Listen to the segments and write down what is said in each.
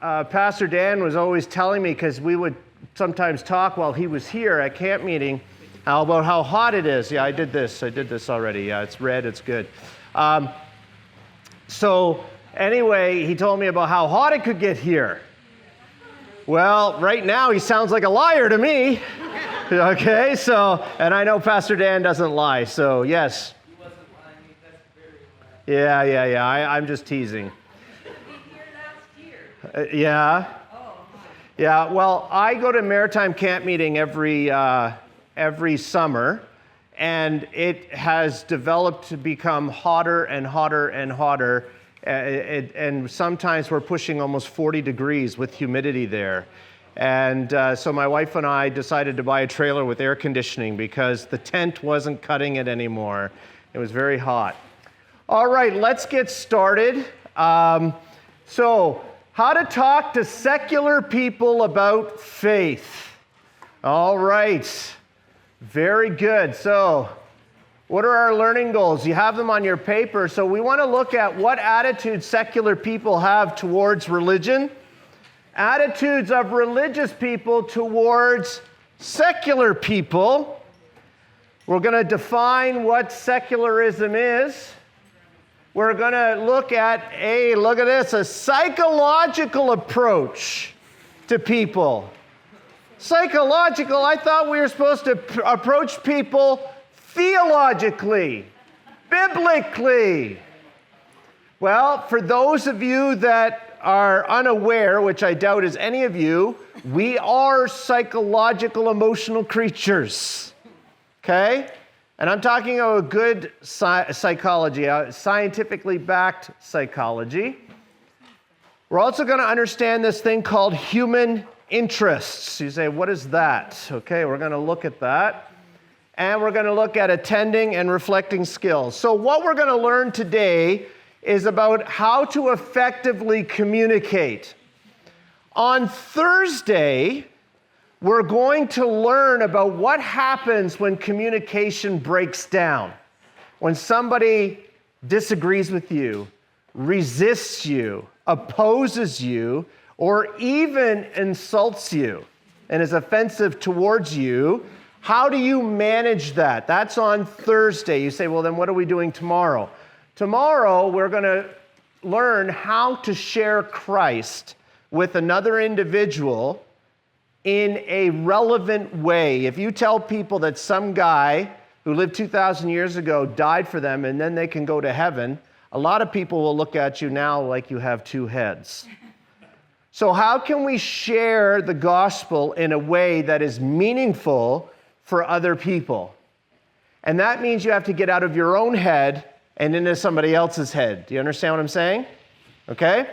Pastor Dan was always telling me, because we would sometimes talk while he was here at camp meeting, about how hot it is. Yeah, I did this already. Yeah, it's red, it's good. So anyway, he told me about how hot it could get here. Well, right now he sounds like a liar to me. Okay, so, and I know Pastor Dan doesn't lie, so yes. He wasn't lying, that's very Yeah, I'm just teasing. last year. Yeah. Yeah, well, I go to Maritime Camp Meeting every summer, and it has developed to become hotter and hotter and hotter, and sometimes we're pushing almost 40 degrees with humidity there. And so my wife and I decided to buy a trailer with air conditioning because the tent wasn't cutting it anymore. It was very hot. All right, let's get started. So, how to talk to secular people about faith. All right, very good. So, what are our learning goals? You have them on your paper. So we want to look at what attitudes secular people have towards religion, attitudes of religious people towards secular people. We're going to define what secularism is. We're going to look at a psychological approach to people. Psychological, I thought we were supposed to approach people theologically, biblically. Well, for those of you that are unaware, which I doubt is any of you, we are psychological, emotional creatures. Okay? And I'm talking about good psychology, scientifically backed psychology. We're also going to understand this thing called human interests. You say, what is that? Okay, we're going to look at that. And we're going to look at attending and reflecting skills. So what we're going to learn today is about how to effectively communicate. On Thursday, we're going to learn about what happens when communication breaks down. When somebody disagrees with you, resists you, opposes you, or even insults you and is offensive towards you. How do you manage that? That's on Thursday. You say, well, then what are we doing tomorrow? Tomorrow, we're going to learn how to share Christ with another individual in a relevant way. If you tell people that some guy who lived 2,000 years ago died for them and then they can go to heaven, a lot of people will look at you now like you have two heads. So how can we share the gospel in a way that is meaningful for other people? And that means you have to get out of your own head and into somebody else's head. Do you understand what I'm saying? Okay?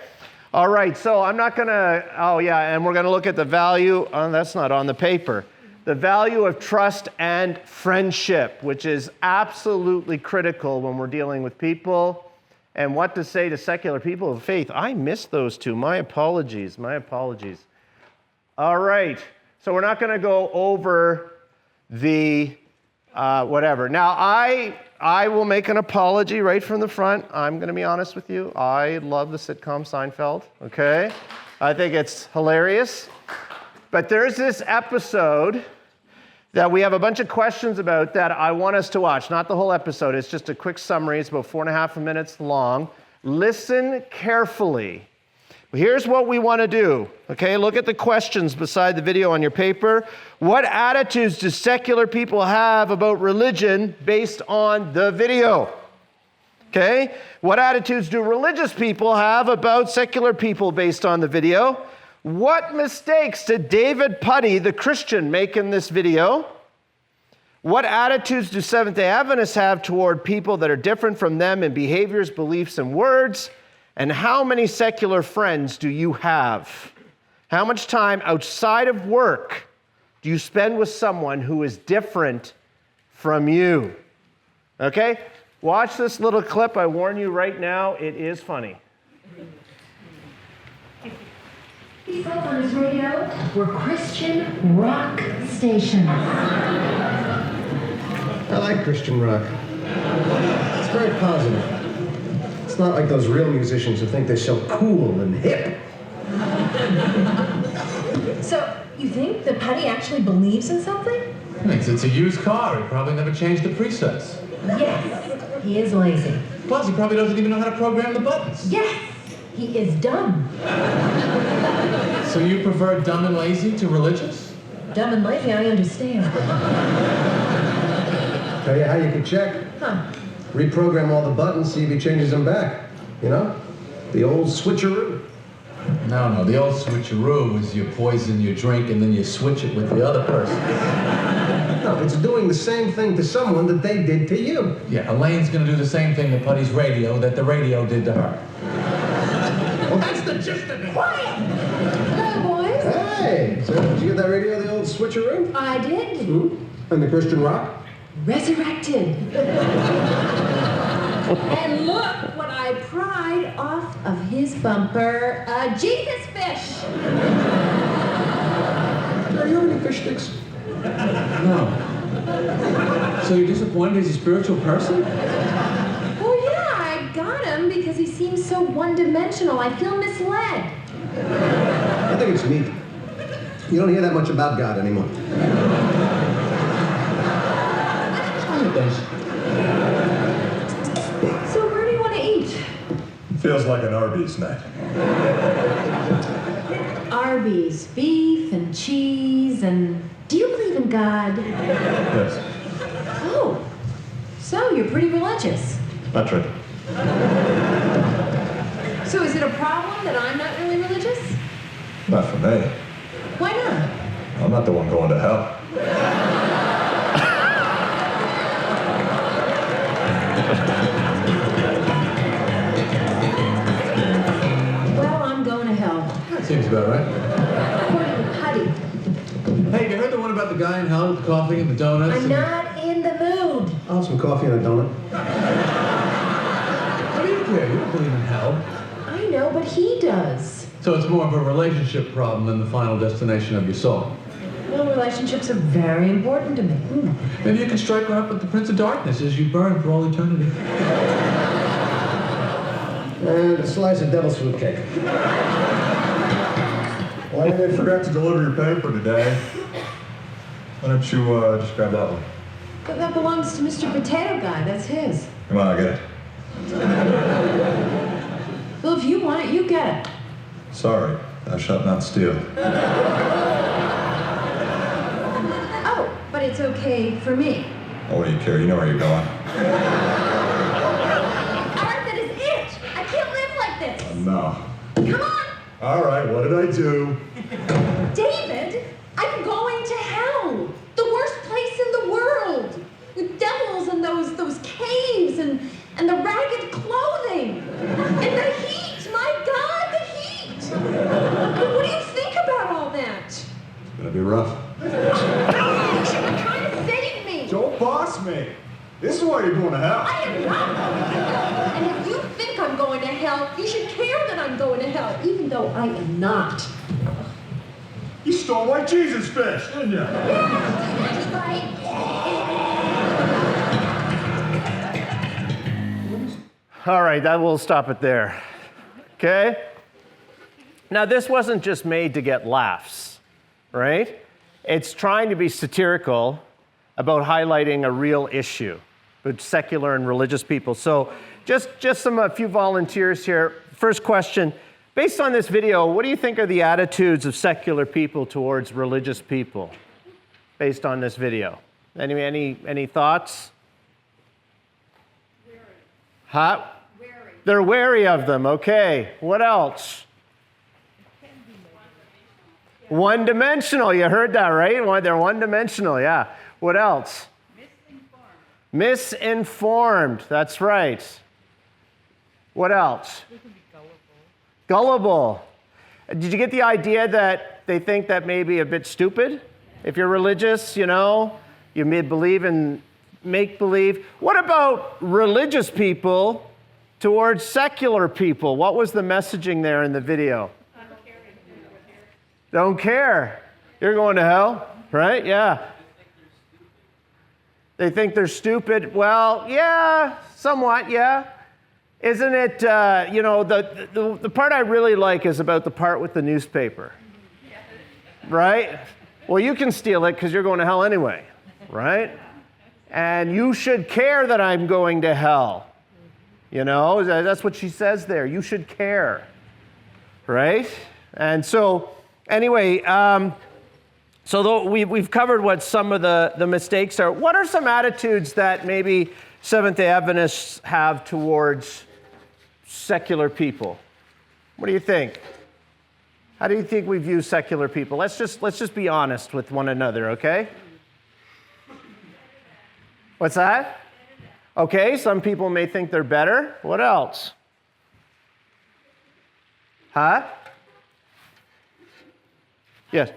All right, so I'm not going to, and we're going to look at the value, that's not on the paper, the value of trust and friendship, which is absolutely critical when we're dealing with people, and what to say to secular people of faith. I missed those two. My apologies. All right, so we're not going to go over the whatever. Now, I will make an apology right from the front. I'm going to be honest with you. I love the sitcom Seinfeld, okay? I think it's hilarious. But there's this episode that we have a bunch of questions about that I want us to watch. Not the whole episode. It's just a quick summary. It's about 4.5 minutes long. Listen carefully. Here's what we want to do, okay? Look at the questions beside the video on your paper. What attitudes do secular people have about religion based on the video? Okay? What attitudes do religious people have about secular people based on the video? What mistakes did David Putty, the Christian, make in this video? What attitudes do Seventh-day Adventists have toward people that are different from them in behaviors, beliefs, and words? And how many secular friends do you have? How much time outside of work do you spend with someone who is different from you? Okay? Watch this little clip. I warn you right now, it is funny. These up on his radio were Christian rock stations. I like Christian rock. It's very positive. It's not like those real musicians who think they're so cool and hip. You think that Putty actually believes in something? Thinks it's a used car. He probably never changed the presets. Yes, he is lazy. Plus, he probably doesn't even know how to program the buttons. Yes, he is dumb. So you prefer dumb and lazy to religious? Dumb and lazy, I understand. Tell you how you can check. Huh. Reprogram all the buttons, see if he changes them back. You know? The old switcheroo. No, the old switcheroo is you poison your drink and then you switch it with the other person. No, it's doing the same thing to someone that they did to you. Yeah, Elaine's gonna do the same thing to Putty's radio that the radio did to her. Well, that's the gist of it. Quiet! Hello, boys. Hey! So, did you get that radio, the old switcheroo? I did. And the Christian rock? Resurrected. And look what I pried off of his bumper. A Jesus fish. Do you have any fish sticks? No. So you're disappointed he's a spiritual person? Oh, yeah, I got him because he seems so one-dimensional. I feel misled. I think it's neat. You don't hear that much about God anymore. So where do you want to eat? Feels like an Arby's night. Arby's, beef and cheese and... Do you believe in God? Yes, Oh, so you're pretty religious. that's right. So is it a problem that I'm not really religious? Not for me. Why not? I'm not the one going to hell. Well, I'm going to hell. That seems about right. According to Putty. Hey, you heard the one about the guy in hell with the coffee and the donuts? I'm not in the mood. I'll have some coffee and a donut. What do you care? You don't believe in hell. I know, but he does. So it's more of a relationship problem than the final destination of your soul. Well, relationships are very important to me. Maybe you can strike her up with the Prince of Darkness as you burn for all eternity. And a slice of devil's food cake. Well, they forgot to deliver your paper today. Why don't you just grab that one? But that belongs to Mr. Potato Guy. That's his. Come on, get it. Well, if you want it, you get it. Sorry, thou shalt not steal. Oh, but it's okay for me. Oh, what do you care? You know where you're going. Art, that is it. I can't live like this. No. Come on. All right, what did I do? David, I'm going to hell. The worst place in the world. With devils and those caves and the ragged clothing. And the heat. My God, the heat. What do you think about all that? It's gonna be rough. You're trying to save me. Don't boss me. This is why you're going to hell. I am not going to hell. And if you think I'm going to hell, you should care that I'm going to hell, even though I am not. You stole my Jesus fish, didn't you? That's right. All right, that will stop it there. Okay? Now, this wasn't just made to get laughs, right? It's trying to be satirical about highlighting a real issue with secular and religious people. So just a few volunteers here. First question, based on this video, what do you think are the attitudes of secular people towards religious people based on this video? Any thoughts? Huh? Wary. They're wary of them, okay. What else? One-dimensional, you heard that, right? They're one-dimensional, yeah. What else? Misinformed, that's right. What else? They can be gullible. Did you get the idea that they think that may be a bit stupid? If you're religious, you may believe in make-believe. What about religious people towards secular people? What was the messaging there in the video? Don't care. You're going to hell, right? Yeah. They think they're stupid. Well, yeah, somewhat, yeah. Isn't it, the part I really like is about the part with the newspaper. right? Well, you can steal it because you're going to hell anyway, right? And you should care that I'm going to hell. You know, that's what she says there. You should care, right? And so, anyway, so we've covered what some of the mistakes are. What are some attitudes that maybe Seventh-day Adventists have towards secular people? What do you think? How do you think we view secular people? Let's just be honest with one another, okay? What's that? Okay, some people may think they're better. What else? Huh? Yes.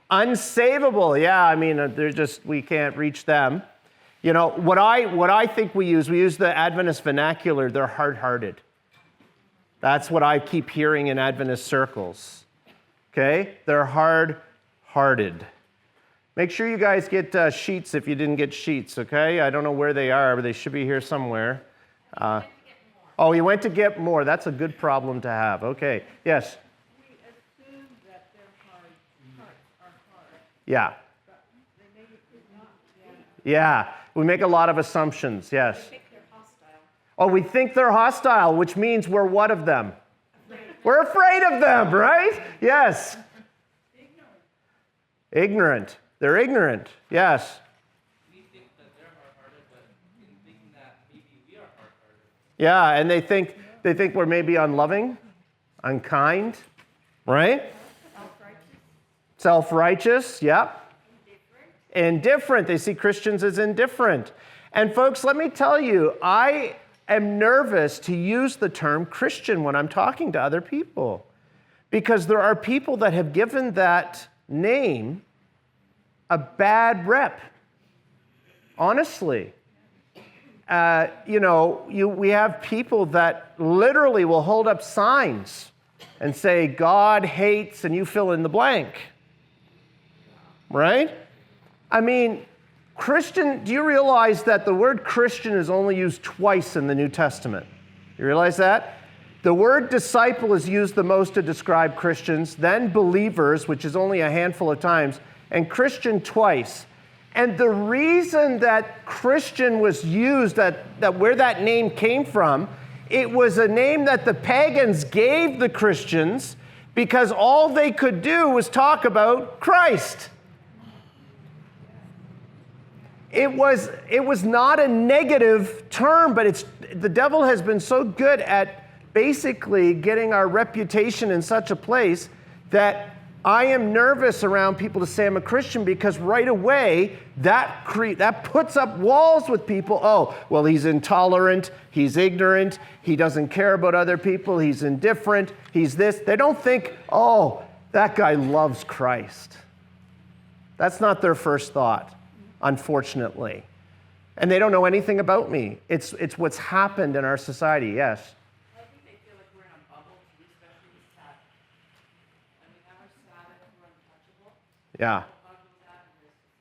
Unsavable. Yeah, I mean, we can't reach them. You know, what I think we use the Adventist vernacular, they're hard-hearted. That's what I keep hearing in Adventist circles. Okay? They're hard-hearted. Make sure you guys get sheets if you didn't get sheets, okay? I don't know where they are, but they should be here somewhere. Oh, you went to get more. That's a good problem to have. Okay. Yes? We assume that their hearts are hard. Yeah. But they make it not. Yeah. We make a lot of assumptions, yes. They think they're hostile. Oh, we think they're hostile, which means we're what of them? We're afraid of them, right? Yes. Ignorant. They're ignorant, yes. We think that they're hard-hearted, but in thinking that maybe we are hard-hearted. Yeah, and they think we're maybe unloving, unkind, right? Self-righteous, yep. Indifferent. They see Christians as indifferent. And folks, let me tell you, I am nervous to use the term Christian when I'm talking to other people, because there are people that have given that name a bad rep. Honestly. We have people that literally will hold up signs and say, God hates, and you fill in the blank. Right? I mean, Christian, do you realize that the word Christian is only used twice in the New Testament? You realize that? The word disciple is used the most to describe Christians, then believers, which is only a handful of times, and Christian twice. And the reason that Christian was used, that where that name came from, it was a name that the pagans gave the Christians because all they could do was talk about Christ. It was not a negative term, but the devil has been so good at basically getting our reputation in such a place that I am nervous around people to say I'm a Christian, because right away that puts up walls with people. Oh, well, he's intolerant, he's ignorant, he doesn't care about other people, he's indifferent, he's this. They don't think, oh, that guy loves Christ. That's not their first thought, unfortunately. And they don't know anything about me. It's what's happened in our society, yes. I think they feel like we're in a bubble, especially with Sabbath. I mean, our Sabbath, we're untouchable. Yeah. The bubble of that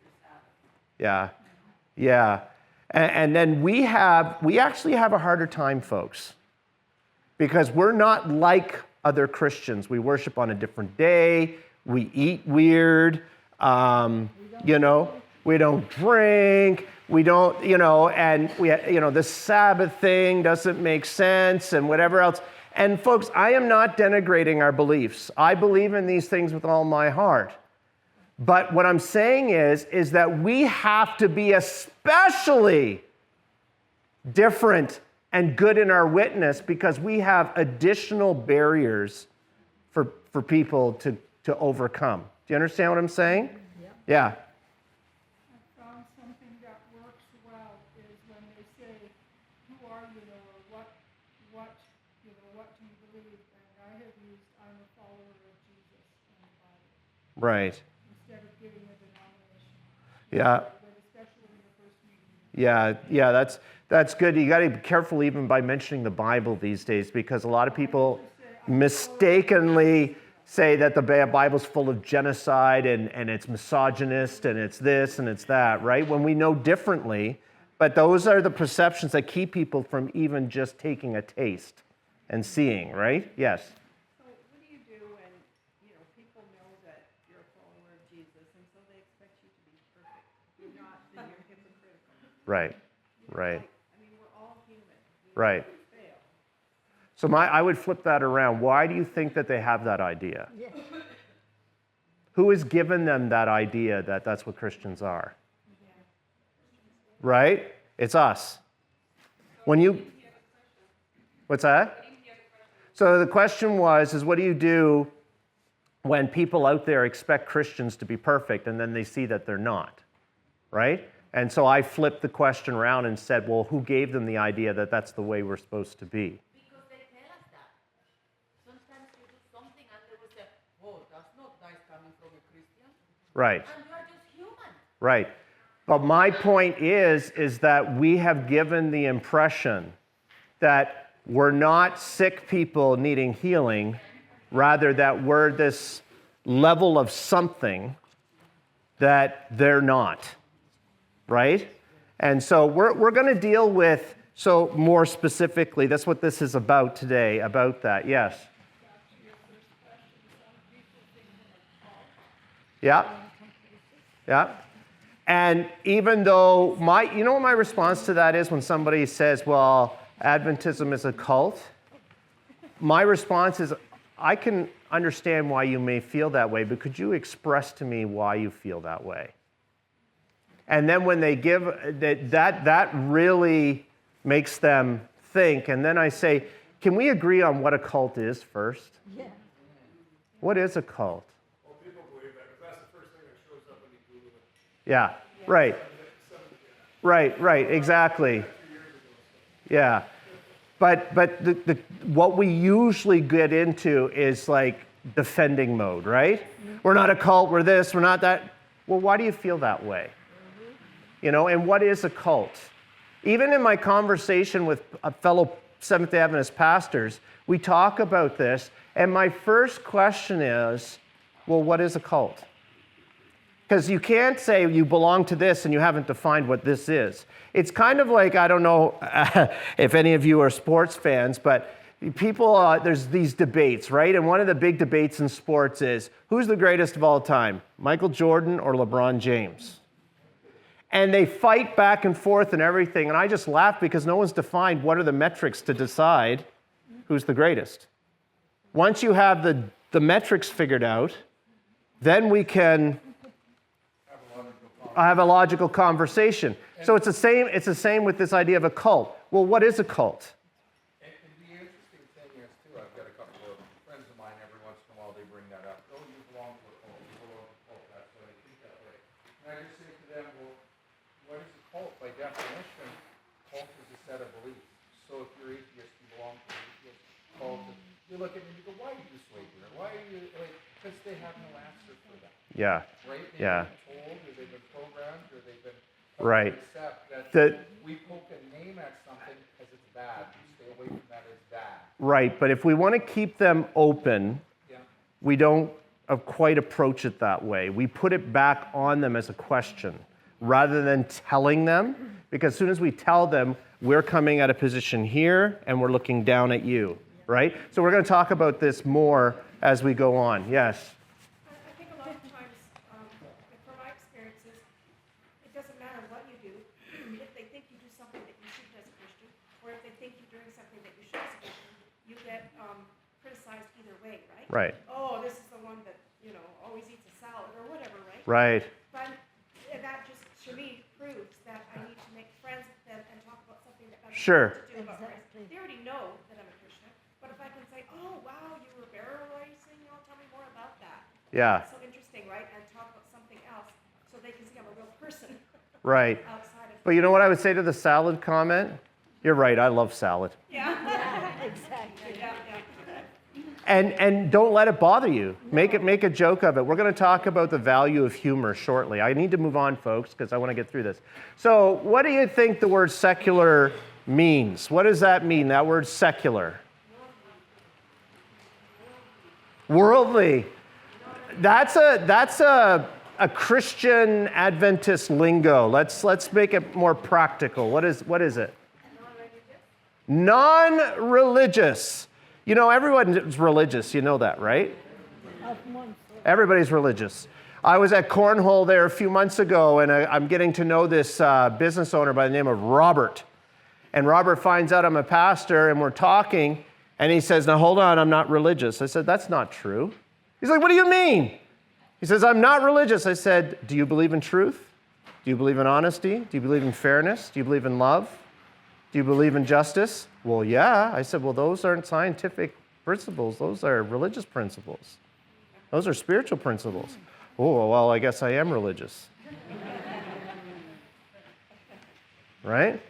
is Sabbath. Yeah. Yeah. And then we actually have a harder time, folks, because we're not like other Christians. We worship on a different day. We eat weird. We don't drink. We don't, and the Sabbath thing doesn't make sense and whatever else. And folks, I am not denigrating our beliefs. I believe in these things with all my heart. But what I'm saying is that we have to be especially different and good in our witness, because we have additional barriers for people to overcome. Do you understand what I'm saying? Yeah. I found something that works well is when they say, who are you, or what do you believe? And I have used, I'm a follower of Jesus in the Bible. Right. Instead of giving a denomination. Yeah. But especially in the first meeting. Yeah, that's good. You got to be careful even by mentioning the Bible these days, because a lot of people mistakenly say that the Bible's full of genocide and it's misogynist and it's this and it's that, right? When we know differently, but those are the perceptions that keep people from even just taking a taste and seeing, right? Yes? So what do you do when, people know that you're a follower of Jesus, and so they expect you to be perfect. If you're not, then you're hypocritical. Right, right, I mean, we're all human. right. Fail. So I would flip that around. Why do you think that they have that idea? Who has given them that idea that that's what Christians are? Right? It's us. What's that? So the question is what do you do when people out there expect Christians to be perfect and then they see that they're not? Right? And so I flipped the question around and said, well, who gave them the idea that that's the way we're supposed to be? Because they tell us that. Sometimes you do something and they will say, oh, that's not nice coming from a Christian. Right. And you are just human. Right. But my point is that we have given the impression that we're not sick people needing healing, rather that we're this level of something that they're not, right? And so we're going to deal with, so more specifically, that's what this is about today, about that, yes. Yeah, yeah. And even though you know what my response to that is when somebody says, well, Adventism is a cult? My response is, I can understand why you may feel that way, but could you express to me why you feel that way? And then when they give, that really makes them think. And then I say, can we agree on what a cult is first? Yeah. What is a cult? Well, people believe that because that's the first thing that shows up when you Google it. Yeah, right. Right, exactly. Yeah. But what we usually get into is like defending mode, right? We're not a cult, we're this, we're not that. Well, why do you feel that way? You know, and what is a cult? Even in my conversation with fellow Seventh-day Adventist pastors, we talk about this, and my first question is, well, what is a cult? Because you can't say you belong to this and you haven't defined what this is. It's kind of like, I don't know if any of you are sports fans, but people, there's these debates, right? And one of the big debates in sports is, who's the greatest of all time, Michael Jordan or LeBron James? And they fight back and forth and everything, and I just laugh because no one's defined what are the metrics to decide who's the greatest. Once you have the metrics figured out, then we can have a logical conversation. So it's the same with this idea of a cult. Well, what is a cult? And the interesting thing is, too, I've got a couple of friends of mine, every once in a while they bring that up. Oh, you belong to a cult, you belong to a cult, that's why they think that way. And I just say to them, well, what is a cult? By definition, cult is a set of beliefs. So if you're atheist, you belong to an atheist cult. You look at it and you go, why are you swayed here? Why are you, like, because they have no answer for that. Yeah. Right? They've Yeah. been told, or they've been programmed, or they've been told Right. to accept that we poke a name at something because it's bad. You stay away from that as bad. Right, but if we want to keep them open, Yeah. we don't quite approach it that way. We put it back on them as a question rather than telling them, because as soon as we tell them, we're coming at a position here and we're looking down at you, right? So we're going to talk about this more as we go on. Yes? I think a lot of times, from my experiences, it doesn't matter what you do. If they think you do something that you shouldn't as a Christian, or if they think you're doing something that you should as a Christian, you get criticized either way, right? Right. Oh, this is the one that, always eats a salad or whatever, right? Right. But that just, to me, proves that I need to make friends with them and talk about something that has Sure. to do about Christ. They already know that I'm a Christian, but if I can say, oh, wow, you were barrel racing, tell me more about that. Yeah. That's so interesting, right? And talk about something else so they can see I'm a real person Right. outside of But you know what I would say to the salad comment? You're right, I love salad. Yeah. Exactly. Yeah. And don't let it bother you. Make a joke of it. We're going to talk about the value of humor shortly. I need to move on, folks, because I want to get through this. So what do you think the word secular means? What does that mean, that word secular? Worldly. That's a Christian Adventist lingo. Let's make it more practical. What is it? Non-religious. You know, everyone is religious, you know that, right? Everybody's religious. I was at Cornhole there a few months ago, and I'm getting to know this business owner by the name of Robert. And Robert finds out I'm a pastor, and we're talking, and he says, now hold on, I'm not religious. I said, that's not true. He's like, what do you mean? He says, I'm not religious. I said, do you believe in truth? Do you believe in honesty? Do you believe in fairness? Do you believe in love? Do you believe in justice? Well, yeah. I said, well, those aren't scientific principles. Those are religious principles. Those are spiritual principles. Oh, well, I guess I am religious. Right?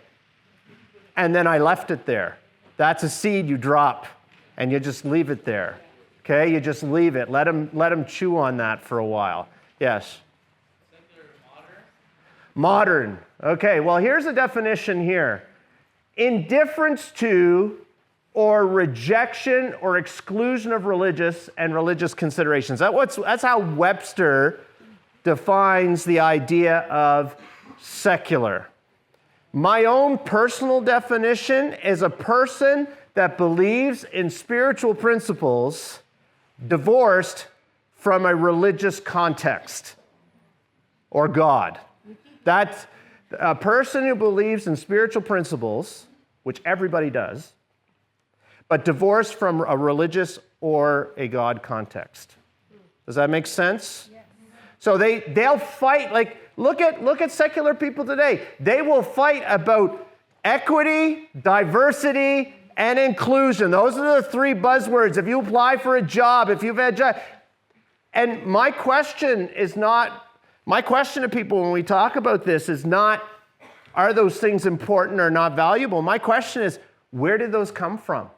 And then I left it there. That's a seed you drop, and you just leave it there. Okay? You just leave it. Let them chew on that for a while. Yes? Modern. Okay, well, here's a definition here. Indifference to or rejection or exclusion of religious and religious considerations. That's how Webster defines the idea of secular. My own personal definition is a person that believes in spiritual principles divorced from a religious context or God. That's a person who believes in spiritual principles, which everybody does, but divorced from a religious or a God context. Does that make sense? Yes. So they'll fight, like, look at secular people today. They will fight about equity, diversity, and inclusion. Those are the three buzzwords. If you apply for a job, if you've had a job. And my question to people when we talk about this is not, are those things important or not valuable? My question is, where did those come from?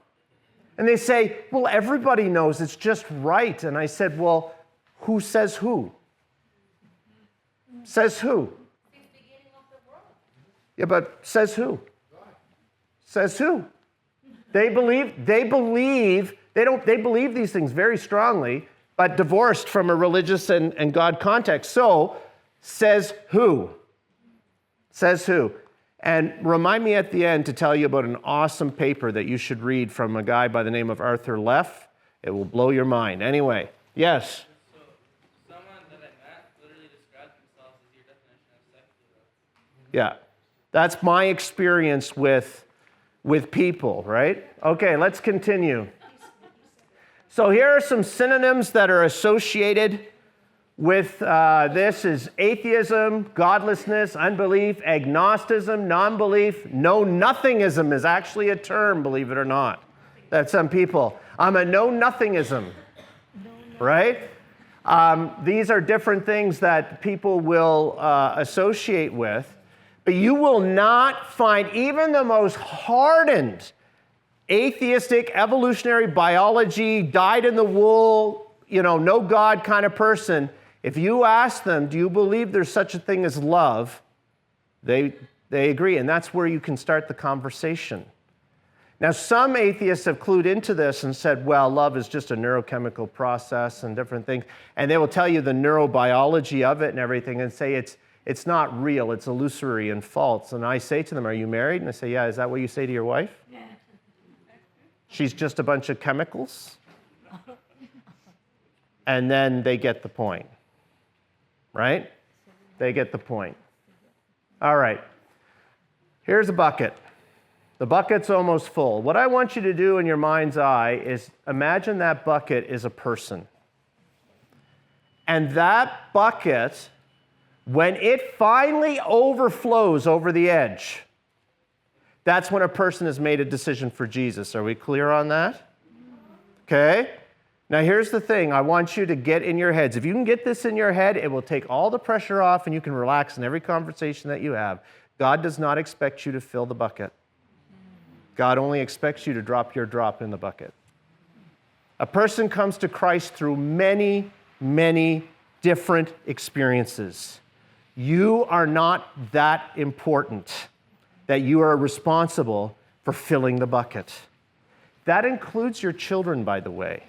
And they say, well, everybody knows it's just right. And I said, well, who says who? Says who? Since the beginning of the world. Yeah, but says who? Says who? They believe these things very strongly, but divorced from a religious and God context. So, says who? Says who? And remind me at the end to tell you about an awesome paper that you should read from a guy by the name of Arthur Leff. It will blow your mind. Anyway, yes? So, someone that I met literally described themselves as your definition of secular. Yeah. That's my experience with people, right? Okay, let's continue. So here are some synonyms that are associated with this is atheism, godlessness, unbelief, agnosticism, non-belief. Know-nothingism is actually a term, believe it or not, that some people. I'm a know-nothingism, right? These are different things that people will associate with, but you will not find even the most hardened atheistic, evolutionary biology, dyed-in-the-wool, no God kind of person. If you ask them, do you believe there's such a thing as love? They agree, and that's where you can start the conversation. Now, some atheists have clued into this and said, well, love is just a neurochemical process and different things, and they will tell you the neurobiology of it and everything and say it's not real, it's illusory and false. And I say to them, are you married? And I say, yeah, is that what you say to your wife? Yeah. She's just a bunch of chemicals? And then they get the point, right? They get the point. All right, here's a bucket. The bucket's almost full. What I want you to do in your mind's eye is imagine that bucket is a person. And that bucket, when it finally overflows over the edge, that's when a person has made a decision for Jesus. Are we clear on that? Okay? Now here's the thing I want you to get in your heads. If you can get this in your head, it will take all the pressure off and you can relax in every conversation that you have. God does not expect you to fill the bucket. God only expects you to drop your drop in the bucket. A person comes to Christ through many, many different experiences. You are not that important that you are responsible for filling the bucket. That includes your children, by the way.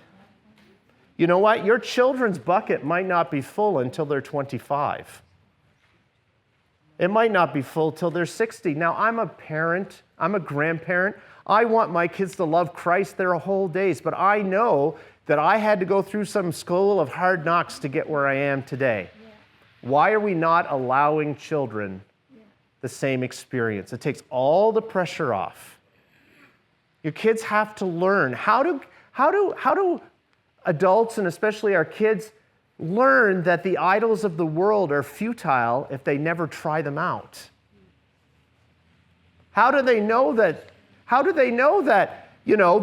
You know what? Your children's bucket might not be full until they're 25. It might not be full till they're 60. Now, I'm a parent, I'm a grandparent. I want my kids to love Christ their whole days, but I know that I had to go through some school of hard knocks to get where I am today. Why are we not allowing children the same experience? It takes all the pressure off. Your kids have to learn. How do adults, and especially our kids, learn that the idols of the world are futile if they never try them out? How do they know that,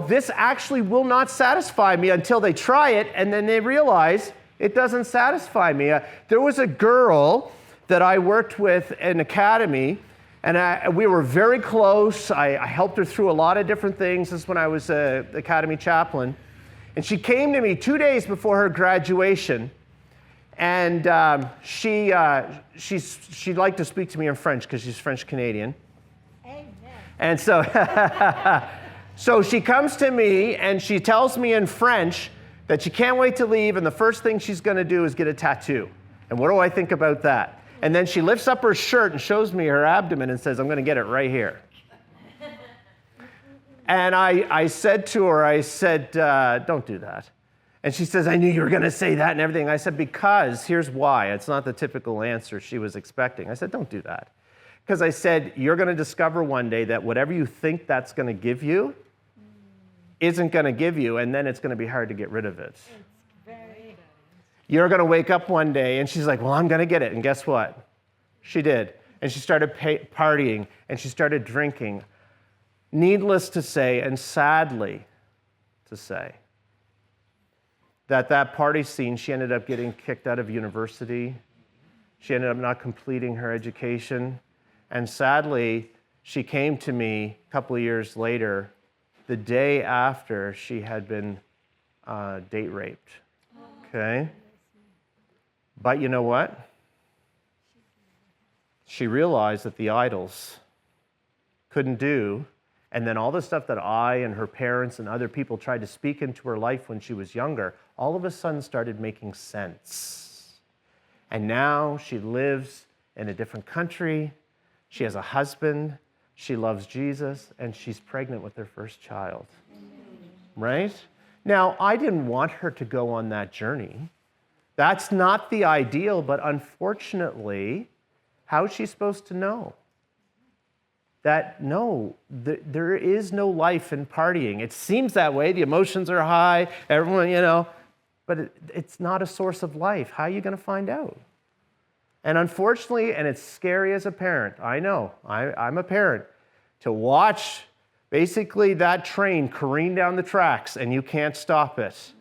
this actually will not satisfy me until they try it, and then they realize it doesn't satisfy me? There was a girl that I worked with in academy, and we were very close. I helped her through a lot of different things. This is when I was an academy chaplain. And she came to me 2 days before her graduation, and she'd like to speak to me in French because she's French-Canadian. Amen. And so, so she comes to me and she tells me in French that she can't wait to leave, and the first thing she's going to do is get a tattoo. And what do I think about that? And then she lifts up her shirt and shows me her abdomen and says, I'm going to get it right here. And I said to her, don't do that. And she says, I knew you were going to say that and everything. I said, because here's why. It's not the typical answer she was expecting. I said, don't do that. Because I said, you're going to discover one day that whatever you think that's going to give you isn't going to give you, and then it's going to be hard to get rid of it. You're going to wake up one day, and she's like, well, I'm going to get it. And guess what? She did. And she started partying, and she started drinking. Needless to say, and sadly to say, that party scene, she ended up getting kicked out of university. She ended up not completing her education. And sadly, she came to me a couple of years later, the day after she had been date raped. Okay? But you know what? She realized that the idols couldn't do, and then all the stuff that I and her parents and other people tried to speak into her life when she was younger, all of a sudden started making sense. And now she lives in a different country, she has a husband, she loves Jesus, and she's pregnant with her first child. Right? Now, I didn't want her to go on that journey. That's not the ideal, but unfortunately, how is she supposed to know? That no, there is no life in partying. It seems that way. The emotions are high, everyone, but it's not a source of life. How are you going to find out? And unfortunately, and it's scary as a parent, I know, I'm a parent, to watch basically that train careen down the tracks and you can't stop it.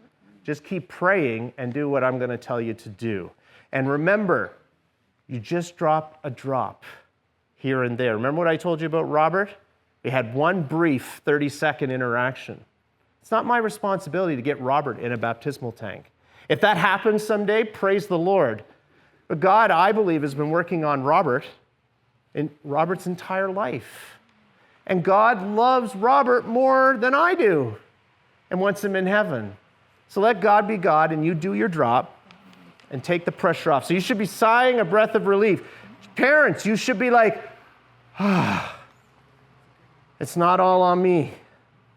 Just keep praying and do what I'm going to tell you to do. And remember, you just drop a drop here and there. Remember what I told you about Robert? We had one brief 30-second interaction. It's not my responsibility to get Robert in a baptismal tank. If that happens someday, praise the Lord. But God, I believe, has been working on Robert in Robert's entire life. And God loves Robert more than I do and wants him in heaven. So let God be God and you do your drop and take the pressure off. So you should be sighing a breath of relief. Parents, you should be like, it's not all on me.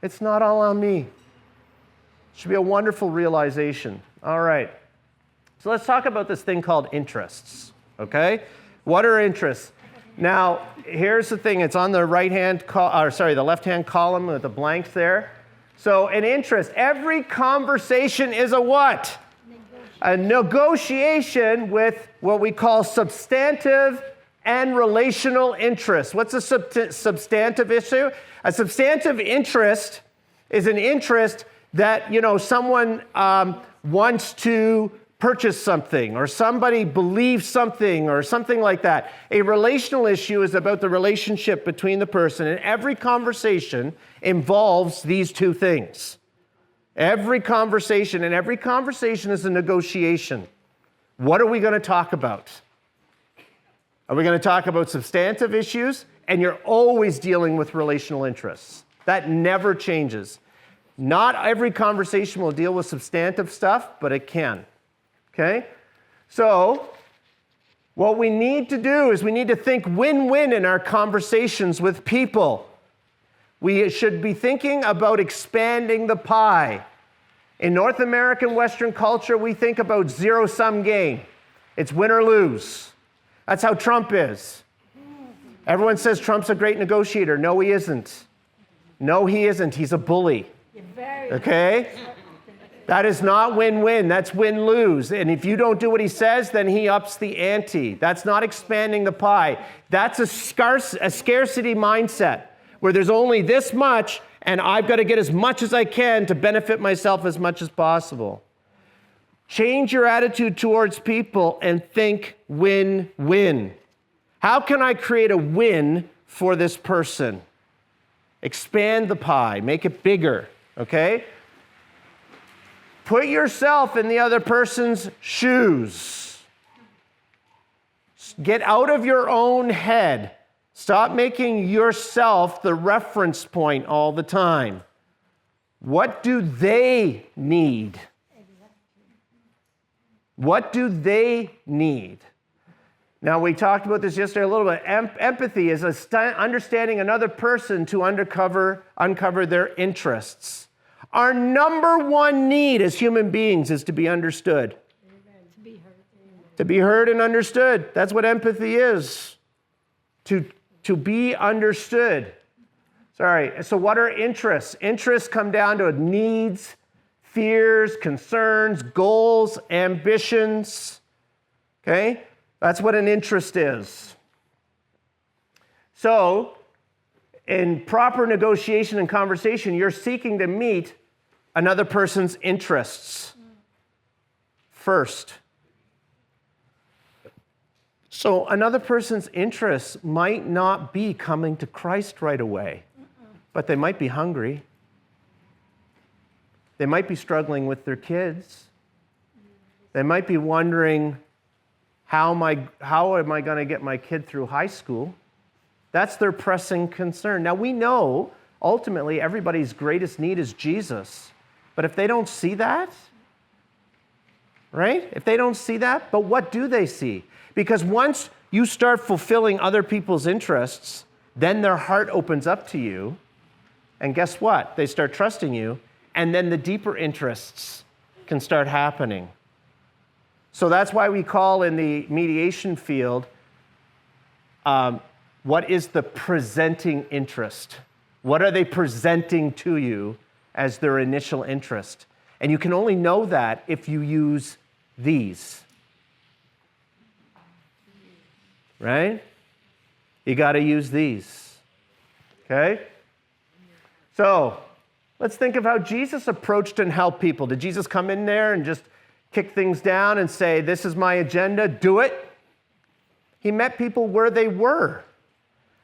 It's not all on me. It should be a wonderful realization. All right. So let's talk about this thing called interests, okay? What are interests? Now, here's the thing. It's on the the left-hand column with the blanks there. So an interest, every conversation is a what? A negotiation with what we call substantive and relational interest. What's a substantive issue? A substantive interest is an interest that, someone wants to purchase something, or somebody believes something, or something like that. A relational issue is about the relationship between the person, and every conversation involves these two things. Every conversation is a negotiation. What are we going to talk about? Are we going to talk about substantive issues? And you're always dealing with relational interests. That never changes. Not every conversation will deal with substantive stuff, but it can. Okay? So, what we need to do is we need to think win-win in our conversations with people. We should be thinking about expanding the pie In North American Western culture, we think about zero-sum game. It's win or lose. That's how Trump is. Everyone says Trump's a great negotiator. No, he isn't. No, he isn't. He's a bully. Okay? That is not win-win. That's win-lose. And if you don't do what he says, then he ups the ante. That's not expanding the pie. That's a scarcity mindset where there's only this much and I've got to get as much as I can to benefit myself as much as possible. Change your attitude towards people and think win-win. How can I create a win for this person? Expand the pie, make it bigger, okay? Put yourself in the other person's shoes. Get out of your own head. Stop making yourself the reference point all the time. What do they need? What do they need? Now, we talked about this yesterday a little bit. Empathy is understanding another person to uncover their interests. Our number one need as human beings is to be understood. Amen. To be heard and understood. That's what empathy is. To be understood. Sorry. So what are interests? Interests come down to needs, fears, concerns, goals, ambitions. Okay? That's what an interest is. So, in proper negotiation and conversation, you're seeking to meet another person's interests first. So, another person's interests might not be coming to Christ right away, but they might be hungry. They might be struggling with their kids. They might be wondering, how am I going to get my kid through high school? That's their pressing concern. Now, we know ultimately everybody's greatest need is Jesus. But if they don't see that, right? If they don't see that, but what do they see? Because once you start fulfilling other people's interests, then their heart opens up to you. And guess what? They start trusting you. And then the deeper interests can start happening. So that's why we call in the mediation field, what is the presenting interest? What are they presenting to you as their initial interest? And you can only know that if you use these. Right? You got to use these. Okay? So, let's think of how Jesus approached and helped people. Did Jesus come in there and just kick things down and say, this is my agenda, do it? He met people where they were.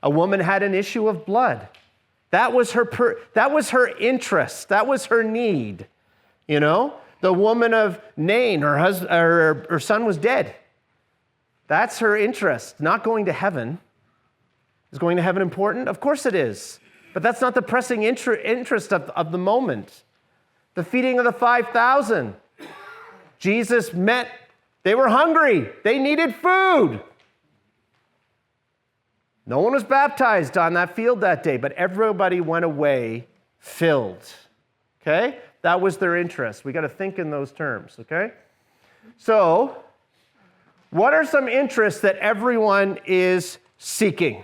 A woman had an issue of blood. That was her interest. That was her need. You know, the woman of Nain, her son was dead. That's her interest. Not going to heaven. Is going to heaven important? Of course it is. But that's not the pressing interest of the moment. The feeding of the 5,000. Jesus met, they were hungry. They needed food. No one was baptized on that field that day, but everybody went away filled. Okay? That was their interest. We got to think in those terms, okay? So, what are some interests that everyone is seeking?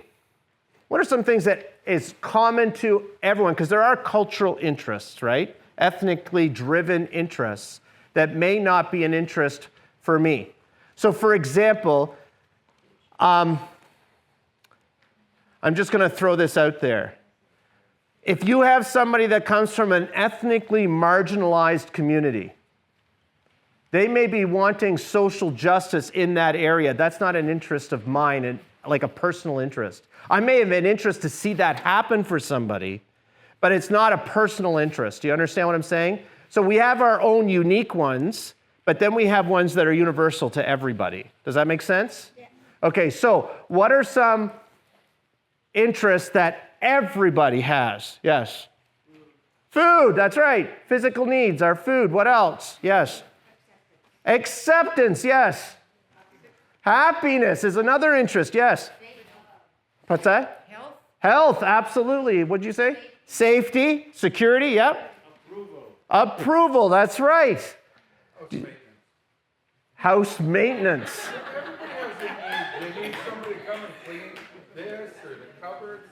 What are some things that is common to everyone? Because there are cultural interests, right? Ethnically driven interests that may not be an interest for me. So, for example, I'm just going to throw this out there. If you have somebody that comes from an ethnically marginalized community, they may be wanting social justice in that area. That's not an interest of mine, and like a personal interest. I may have an interest to see that happen for somebody, but it's not a personal interest. Do you understand what I'm saying? So we have our own unique ones, but then we have ones that are universal to everybody. Does that make sense? Yeah. Okay, so what are some interests that everybody has? Yes. Food, that's right. Physical needs are food. What else? Yes. Acceptance, yes. Happiness is another interest, yes. What's that? Health, absolutely. What'd you say? Safety, security, yep. Approval, that's right. House maintenance. House maintenance. Everybody has a need. They need somebody to come and clean this or the cupboards.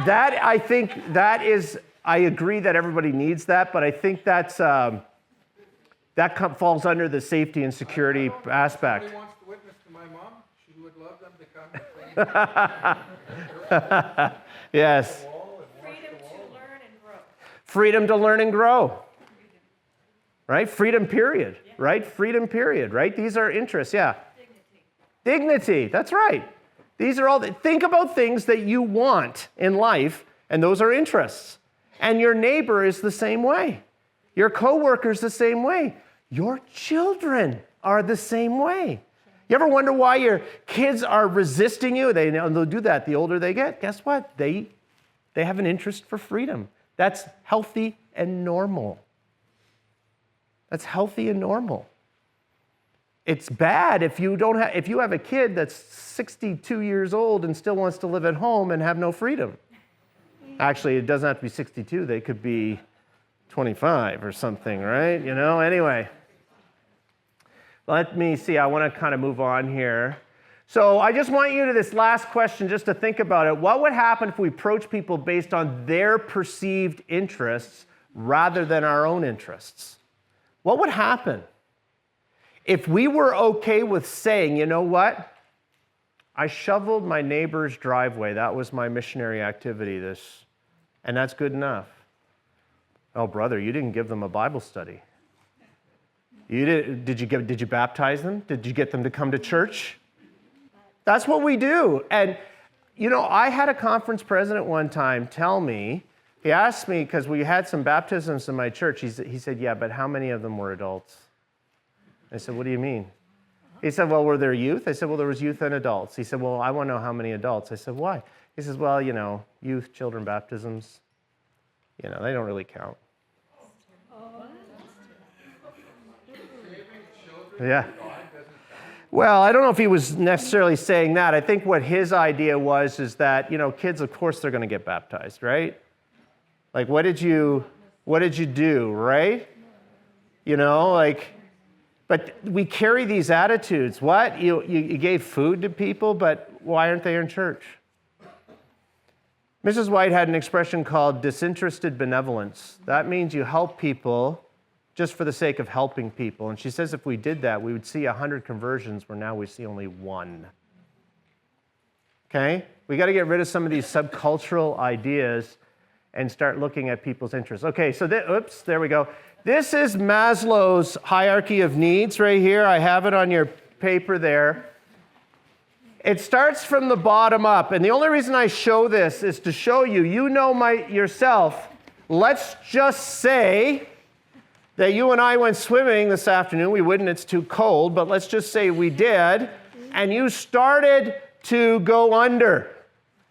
That I think that is, I agree that everybody needs that, but I think that's falls under the safety and security aspect. If somebody wants to witness to my mom, she would love them to come and clean. Yes. Freedom to learn and grow. Freedom to learn and grow. Right? Freedom, period. Right? Freedom, period. Right? These are interests. Yeah. Dignity. That's right. These are all, think about things that you want in life, and those are interests. And your neighbor is the same way. Your coworker's the same way. Your children are the same way. You ever wonder why your kids are resisting you? They'll do that the older they get. Guess what? They have an interest for freedom. That's healthy and normal. That's healthy and normal. It's bad if you have a kid that's 62 years old and still wants to live at home and have no freedom. Actually, it doesn't have to be 62. They could be 25 or something, right? Anyway. Let me see. I want to kind of move on here. So I just want you to this last question just to think about it. What would happen if we approach people based on their perceived interests rather than our own interests? What would happen? If we were okay with saying, you know what? I shoveled my neighbor's driveway. That was my missionary activity, and that's good enough. Oh, brother, you didn't give them a Bible study. Did you baptize them? Did you get them to come to church? That's what we do. And, I had a conference president one time tell me, he asked me, because we had some baptisms in my church, he said, yeah, but how many of them were adults? I said, what do you mean? He said, well, were there youth? I said, well, there was youth and adults. He said, well, I want to know how many adults. I said, why? He says, well, youth, children baptisms, they don't really count. Yeah. Well, I don't know if he was necessarily saying that. I think what his idea was is that, kids, of course, they're going to get baptized, right? Like, what did you do, right? But we carry these attitudes. What? You gave food to people, but why aren't they in church? Mrs. White had an expression called disinterested benevolence. That means you help people just for the sake of helping people. And she says if we did that, we would see 100 conversions where now we see only one. Okay? We got to get rid of some of these subcultural ideas and start looking at people's interests. Okay, so there we go. This is Maslow's hierarchy of needs right here. I have it on your paper there. It starts from the bottom up, and the only reason I show this is to show you, yourself. Let's just say that you and I went swimming this afternoon. We wouldn't, it's too cold, but let's just say we did, and you started to go under,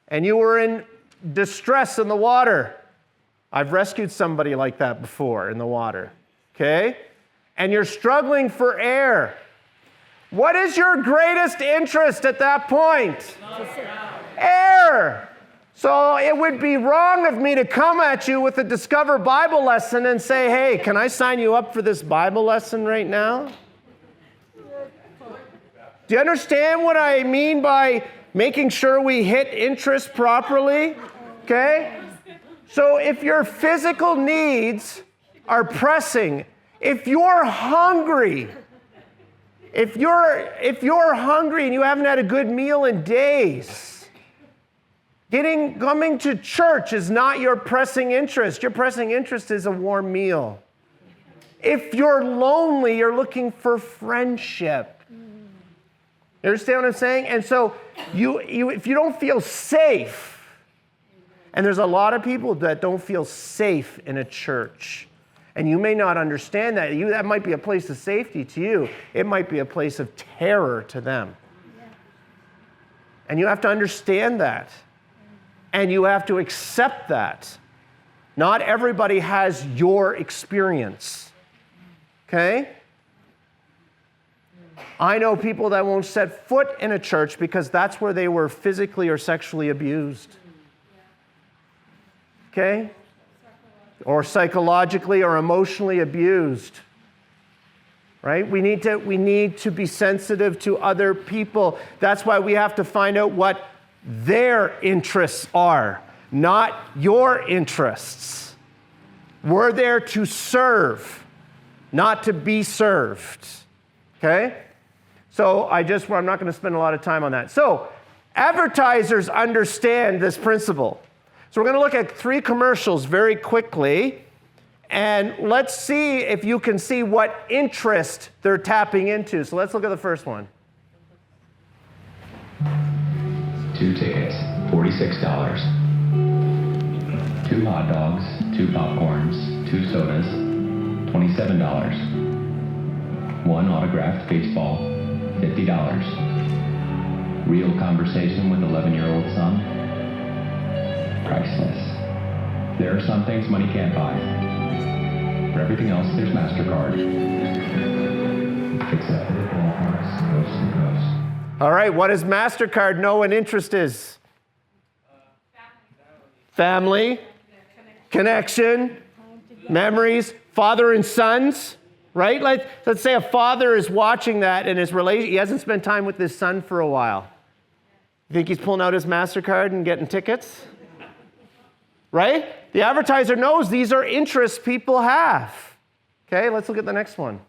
and you were in distress in the water. I've rescued somebody like that before in the water, okay? And you're struggling for air. What is your greatest interest at that point? Air. So it would be wrong of me to come at you with a Discover Bible lesson and say, hey, can I sign you up for this Bible lesson right now? Do you understand what I mean by making sure we hit interest properly? Okay? So if your physical needs are pressing, if you're hungry, if you're hungry and you haven't had a good meal in days, coming to church is not your pressing interest. Your pressing interest is a warm meal. If you're lonely, you're looking for friendship. You understand what I'm saying? And so if you don't feel safe, and there's a lot of people that don't feel safe in a church, and you may not understand that. That might be a place of safety to you. It might be a place of terror to them. And you have to understand that. And you have to accept that. Not everybody has your experience. Okay? I know people that won't set foot in a church because that's where they were physically or sexually abused. Okay? or psychologically or emotionally abused. Right? We need to be sensitive to other people. That's why we have to find out what their interests are, not your interests. We're there to serve, not to be served. Okay? So I'm not going to spend a lot of time on that. So advertisers understand this principle. So we're going to look at 3 commercials very quickly, and let's see if you can see what interest they're tapping into. So let's look at the first one. 2 tickets, $46. 2 hot dogs, 2 popcorns, 2 sodas, $27. 1 autographed baseball, $50. Real conversation with 11-year-old son, priceless. There are some things money can't buy. For everything else, there's MasterCard. Accepted at all parts, coast to coast. All right, what does MasterCard know what interest is? Family, connection, memories, father and sons, right? Let's say a father is watching that and he hasn't spent time with his son for a while. You think he's pulling out his MasterCard and getting tickets? Right? The advertiser knows these are interests people have. Okay, let's look at the next one.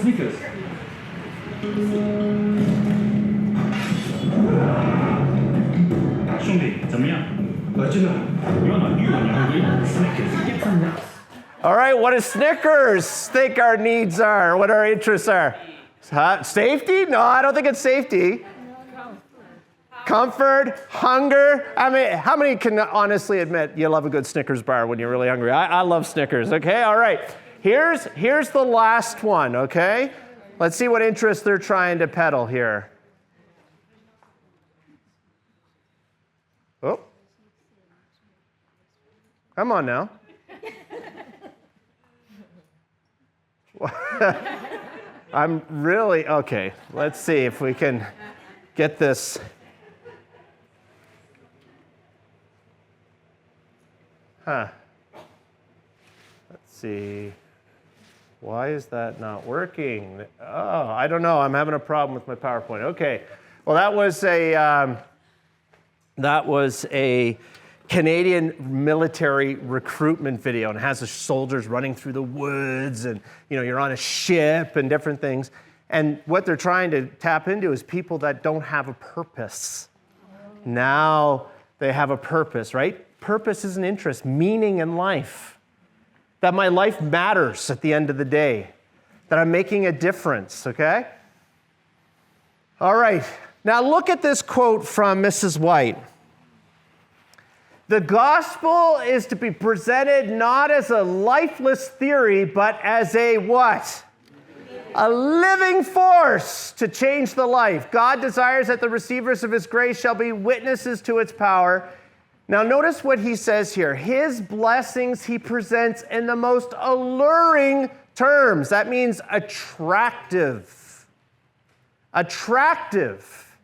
Snickers. 兄弟，怎么样？真的，要拿绿了你会为 Snickers get some nuts. All right, what does Snickers think our needs are? What our interests are? Safety? No, I don't think it's safety. Comfort, hunger. I mean, how many can honestly admit you love a good Snickers bar when you're really hungry? I love Snickers, okay? All right. Here's the last one, okay? Let's see what interest they're trying to peddle here. Oh. Come on now. I'm really, okay, let's see if we can get this. Let's see. Why is that not working? Oh, I don't know. I'm having a problem with my PowerPoint. Okay. Well, that was a Canadian military recruitment video, and it has the soldiers running through the woods, and you're on a ship and different things. And what they're trying to tap into is people that don't have a purpose. Now they have a purpose, right? Purpose is an interest, meaning in life. That my life matters at the end of the day. That I'm making a difference, okay? All right. Now look at this quote from Mrs. White. The gospel is to be presented not as a lifeless theory, but as a what? A living force to change the life. God desires that the receivers of his grace shall be witnesses to its power. Now notice what he says here. His blessings he presents in the most alluring terms. That means attractive. Attractive.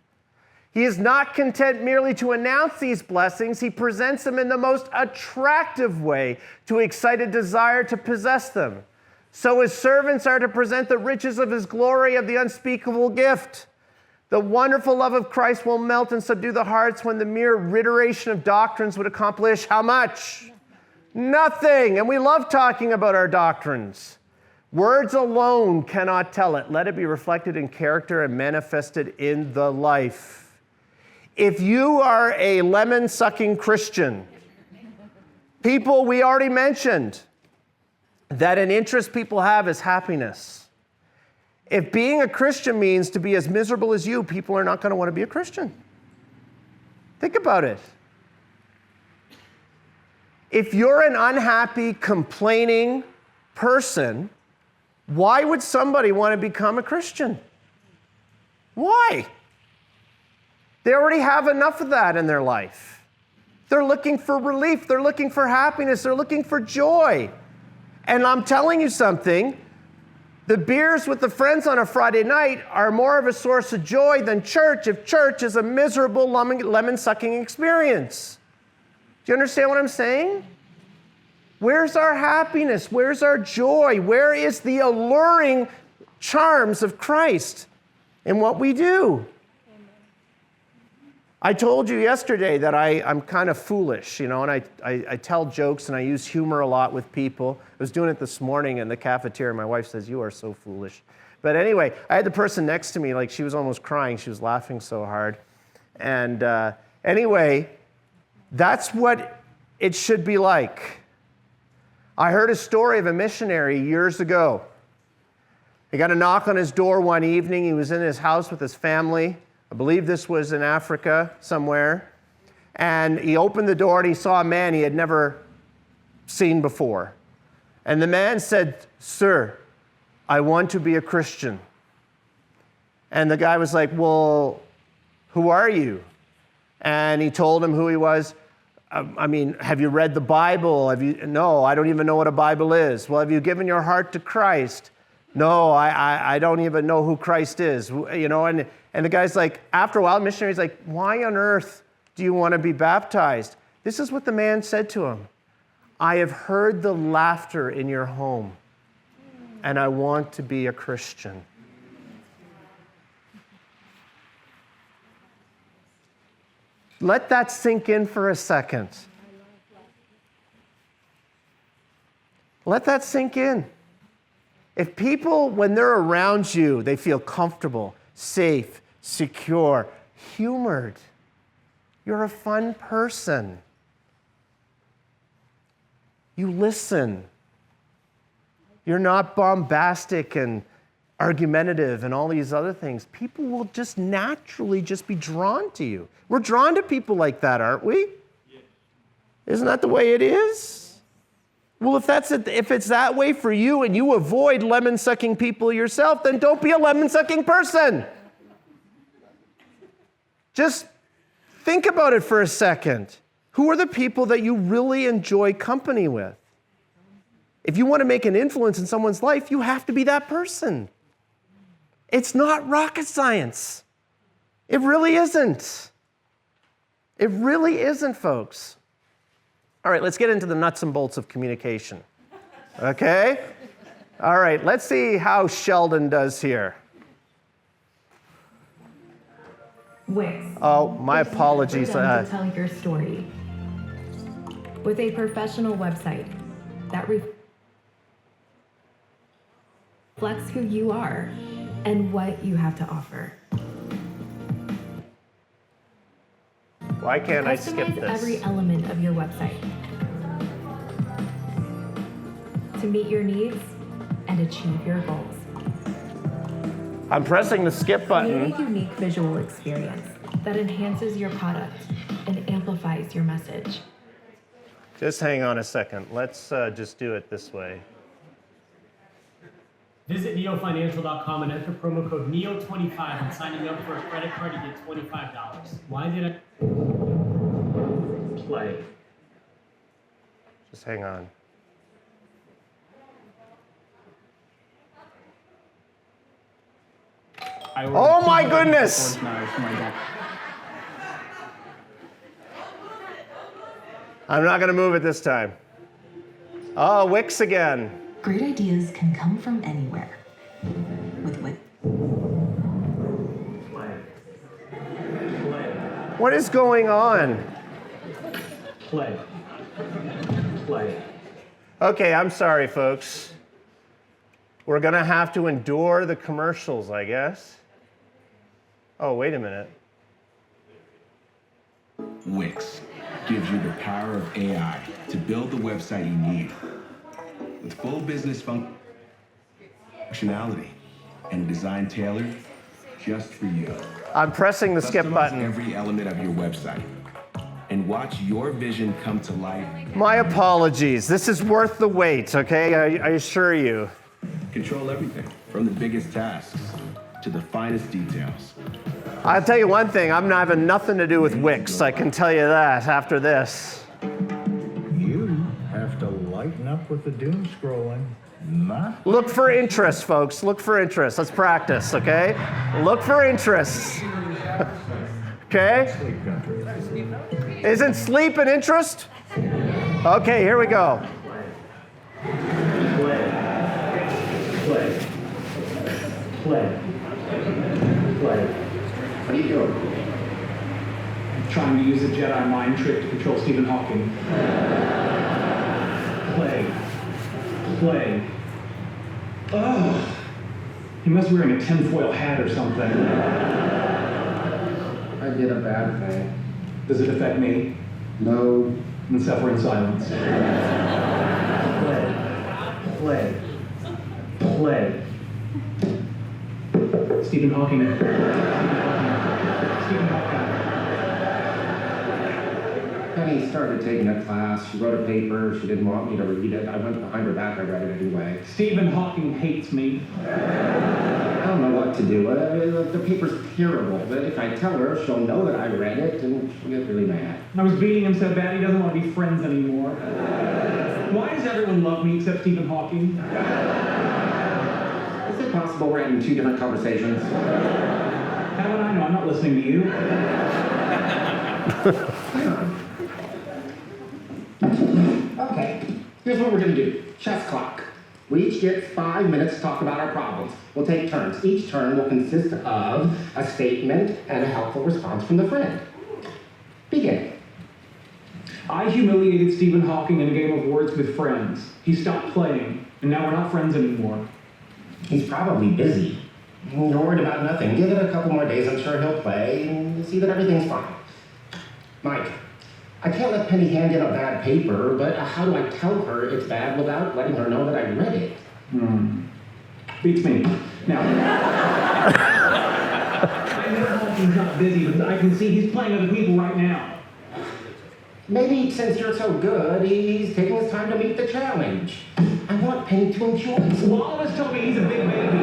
He is not content merely to announce these blessings. He presents them in the most attractive way to excite a desire to possess them. So his servants are to present the riches of his glory, of the unspeakable gift. The wonderful love of Christ will melt and subdue the hearts when the mere reiteration of doctrines would accomplish how much? Nothing. And we love talking about our doctrines. Words alone cannot tell it. Let it be reflected in character and manifested in the life. If you are a lemon-sucking Christian, people we already mentioned that an interest people have is happiness. If being a Christian means to be as miserable as you, people are not going to want to be a Christian. Think about it. If you're an unhappy, complaining person, why would somebody want to become a Christian? Why? They already have enough of that in their life. They're looking for relief. They're looking for happiness. They're looking for joy. And I'm telling you something, the beers with the friends on a Friday night are more of a source of joy than church if church is a miserable lemon-sucking experience. Do you understand what I'm saying? Where's our happiness? Where's our joy? Where is the alluring charms of Christ in what we do? I told you yesterday that I'm kind of foolish, and I tell jokes and I use humor a lot with people. I was doing it this morning in the cafeteria. My wife says, "You are so foolish." But anyway, I had the person next to me, like she was almost crying. She was laughing so hard. And anyway, that's what it should be like. I heard a story of a missionary years ago. He got a knock on his door one evening. He was in his house with his family. I believe this was in Africa somewhere. And he opened the door and he saw a man he had never seen before. And the man said, "Sir, I want to be a Christian." And the guy was like, "Well, who are you?" And he told him who he was. Have you read the Bible? No, I don't even know what a Bible is. Well, have you given your heart to Christ? No, I don't even know who Christ is. And the guy's like, after a while, the missionary's like, "Why on earth do you want to be baptized?" This is what the man said to him. "I have heard the laughter in your home, and I want to be a Christian." Let that sink in for a second. Let that sink in. If people, when they're around you, they feel comfortable, safe, secure, humored, you're a fun person. You listen. You're not bombastic and argumentative and all these other things. People will just naturally just be drawn to you. We're drawn to people like that, aren't we? Yeah. Isn't that the way it is? Well, if it's that way for you and you avoid lemon-sucking people yourself, then don't be a lemon-sucking person. Just think about it for a second. Who are the people that you really enjoy company with? If you want to make an influence in someone's life, you have to be that person. It's not rocket science. It really isn't. It really isn't, folks. All right, let's get into the nuts and bolts of communication. Okay? All right, let's see how Sheldon does here. Wix. Oh, my apologies. To tell your story with a professional website that reflects who you are and what you have to offer. Why can't I skip Customize this? every element of your website to meet your needs and achieve your goals. I'm pressing the skip button. Create a unique visual experience that enhances your product and amplifies your message. Just hang on a second. Let's just do it this way. Visit neofinancial.com and enter promo code NEO25 when signing up for a credit card to get $25. Why did I play? Just hang on. Oh my goodness! I'm not going to move it this time. Oh, Wix again. Great ideas can come from anywhere. With Wix. What is going on? Play. Okay, I'm sorry, folks. We're going to have to endure the commercials, I guess. Oh, wait a minute. Wix gives you the power of AI to build the website you need with full business functionality and design tailored just for you. I'm pressing the skip Customize button. every element of your website and watch your vision come to life. My apologies. This is worth the wait, okay? I assure you. Control everything from the biggest tasks to the finest details. I'll tell you one thing, I'm not having nothing to do with Wix. I can tell you that after this. You have to lighten up with the doom scrolling. Not. Look for interest, folks. Look for interest. Let's practice, okay? Look for interest. Okay? Sleep country. Isn't sleep an interest? Okay, here we go. Play. What are you doing? I'm trying to use a Jedi mind trick to control Stephen Hawking. Play. Oh, he must be wearing a tinfoil hat or something. I did a bad thing. Does it affect me? No. And suffer in silence. Play. Stephen Hawking. Penny started taking a class. She wrote a paper. She didn't want me to read it. I went behind her back. I read it anyway. Stephen Hawking hates me. I don't know what to do. The paper's terrible. But if I tell her, she'll know that I read it, and she'll get really mad. I was beating him so bad he doesn't want to be friends anymore. Why does everyone love me except Stephen Hawking? Is it possible we're having two different conversations? How would I know? I'm not listening to you. Okay, here's what we're gonna do. Chess clock. We each get 5 minutes to talk about our problems. We'll take turns. Each turn will consist of a statement and a helpful response from the friend. Begin. I humiliated Stephen Hawking in a game of words with friends. He stopped playing, and now we're not friends anymore. He's probably busy. Don't worry about nothing. Give it a couple more days. I'm sure he'll play and see that everything's fine. Mike, I can't let Penny hand in a bad paper, but how do I tell her it's bad without letting her know that I read it? Beats me. Now, I know Hawking's not busy, but I can see he's playing other people right now. Maybe since you're so good, he's taking his time to meet the challenge. I want Penny to enjoy it. Wallace told me he's a big baby.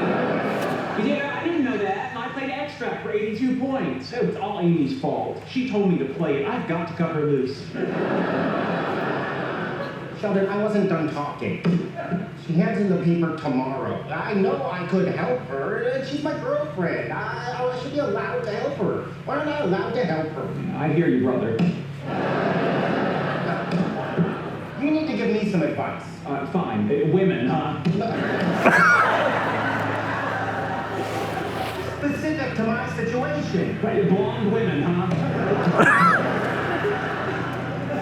Yeah, I didn't know that. I played extract for 82 points. Oh, it's all Amy's fault. She told me to play it. I've got to cut her loose. Sheldon, I wasn't done talking. She hands in the paper tomorrow. I know I could help her. She's my girlfriend. I should be allowed to help her. Why aren't I allowed to help her? I hear you, brother. You need to give me some advice. Fine. Women, huh? Specific to my situation. Blonde women, huh?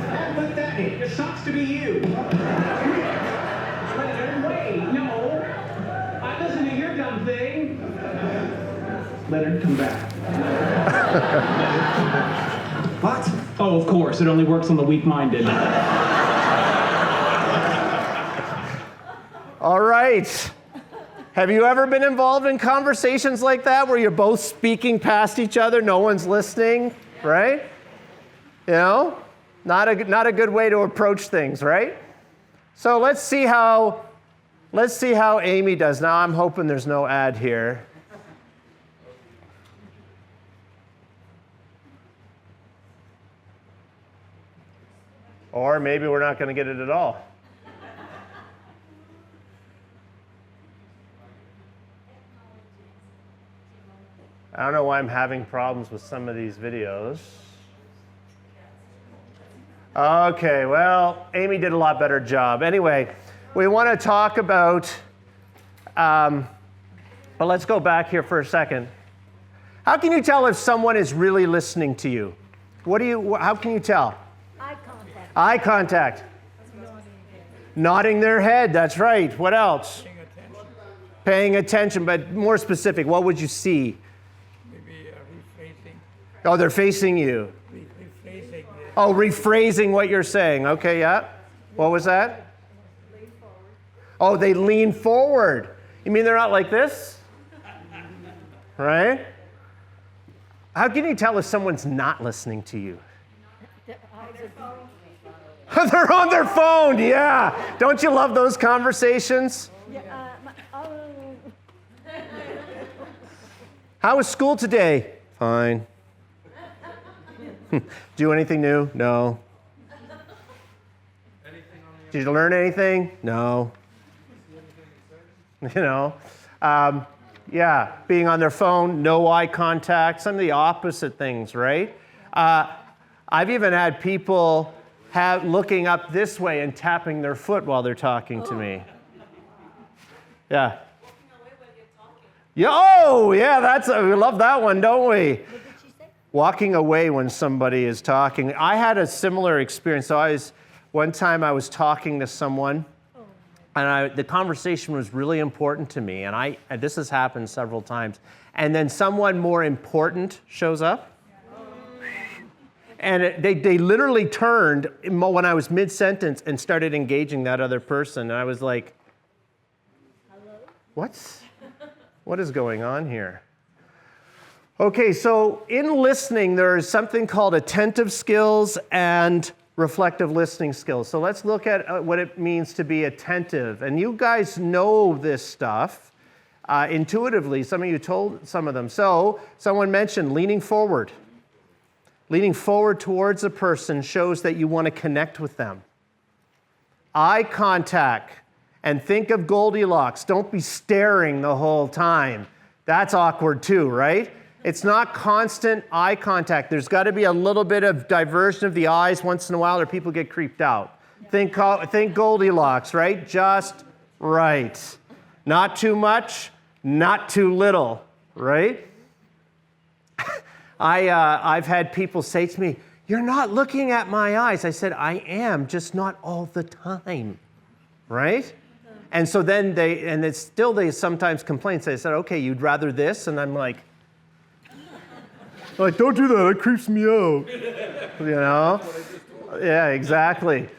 How pathetic. It sucks to be you. Wait, no. I listen to your dumb thing. Leonard, come back. What? Oh, of course. It only works on the weak-minded. All right. Have you ever been involved in conversations like that where you're both speaking past each other, no one's listening, right? You know, not a good way to approach things, right? So let's see how Amy does. Now I'm hoping there's no ad here. Or maybe we're not going to get it at all. I don't know why I'm having problems with some of these videos. Okay, well, Amy did a lot better job. Anyway, we want to talk about, well, let's go back here for a second. How can you tell if someone is really listening to you? How can you tell? Eye contact. Eye contact. Nodding their head, that's right. What else? Paying attention, but more specific, what would you see? Maybe refacing. Oh, they're facing you. Refacing Oh, rephrasing what you're saying. Okay, yeah. What was that? Oh, they lean forward. You mean they're not like this? Right? How can you tell if someone's not listening to you? They're on their phone, yeah. Don't you love those conversations? How was school today? Fine. Do anything new? No. Did you learn anything? No. You know, yeah, being on their phone, no eye contact, some of the opposite things, right? I've even had people looking up this way and tapping their foot while they're talking to me. Yeah. Yeah. Oh, yeah. We love that one, don't we? Walking away when somebody is talking. I had a similar experience. So one time I was talking to someone, and the conversation was really important to me. And this has happened several times. And then someone more important shows up. And they literally turned when I was mid-sentence and started engaging that other person. And I was like, hello? What is going on here? Okay, so in listening, there is something called attentive skills and reflective listening skills. So let's look at what it means to be attentive. And you guys know this stuff intuitively. Some of you told some of them. So someone mentioned leaning forward. Leaning forward towards a person shows that you want to connect with them. Eye contact. And think of Goldilocks. Don't be staring the whole time. That's awkward too, right? It's not constant eye contact. There's got to be a little bit of diversion of the eyes once in a while or people get creeped out. Think Goldilocks, right? Just right. Not too much, not too little, right? I've had people say to me, "You're not looking at my eyes." I said, "I am, just not all the time," right? And so then they sometimes complain. So they said, "Okay, you'd rather this?" And I'm like, don't do that, that creeps me out. You know? Yeah, exactly.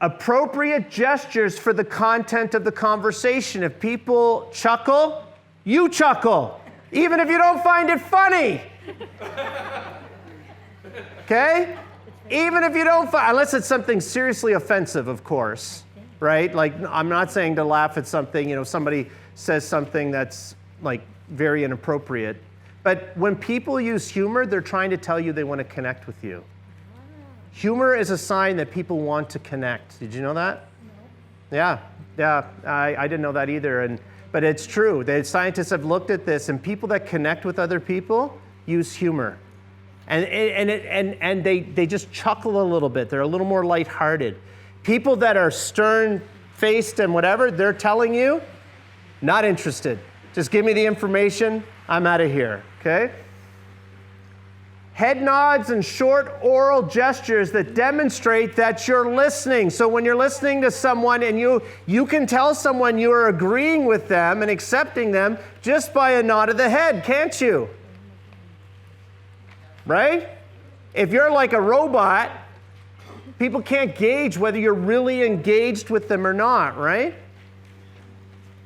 Appropriate gestures for the content of the conversation. If people chuckle, you chuckle, even if you don't find it funny. Okay? Even if you don't find, unless it's something seriously offensive, of course. Right? Like, I'm not saying to laugh at something, somebody says something that's like very inappropriate. But when people use humor, they're trying to tell you they want to connect with you. Humor is a sign that people want to connect. Did you know that? No. Yeah. I didn't know that either. But it's true. The scientists have looked at this, and people that connect with other people use humor. And they just chuckle a little bit. They're a little more lighthearted. People that are stern-faced and whatever, they're telling you, not interested. Just give me the information, I'm out of here, okay? Head nods and short oral gestures that demonstrate that you're listening. So when you're listening to someone and you can tell someone you are agreeing with them and accepting them just by a nod of the head, can't you? Right? If you're like a robot, people can't gauge whether you're really engaged with them or not, right?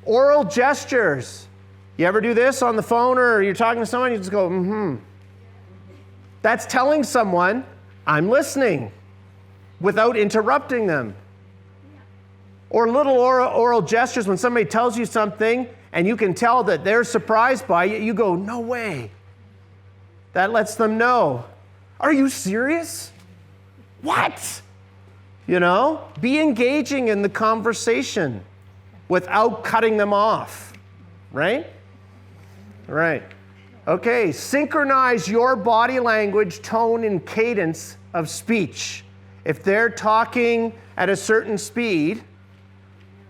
Oral gestures. You ever do this on the phone or you're talking to someone, you just go, mm-hmm. That's telling someone, I'm listening, without interrupting them. Or little oral gestures when somebody tells you something and you can tell that they're surprised by it, you go, no way. That lets them know. Are you serious? What? Be engaging in the conversation without cutting them off, right? Right. Okay, synchronize your body language, tone, and cadence of speech. If they're talking at a certain speed,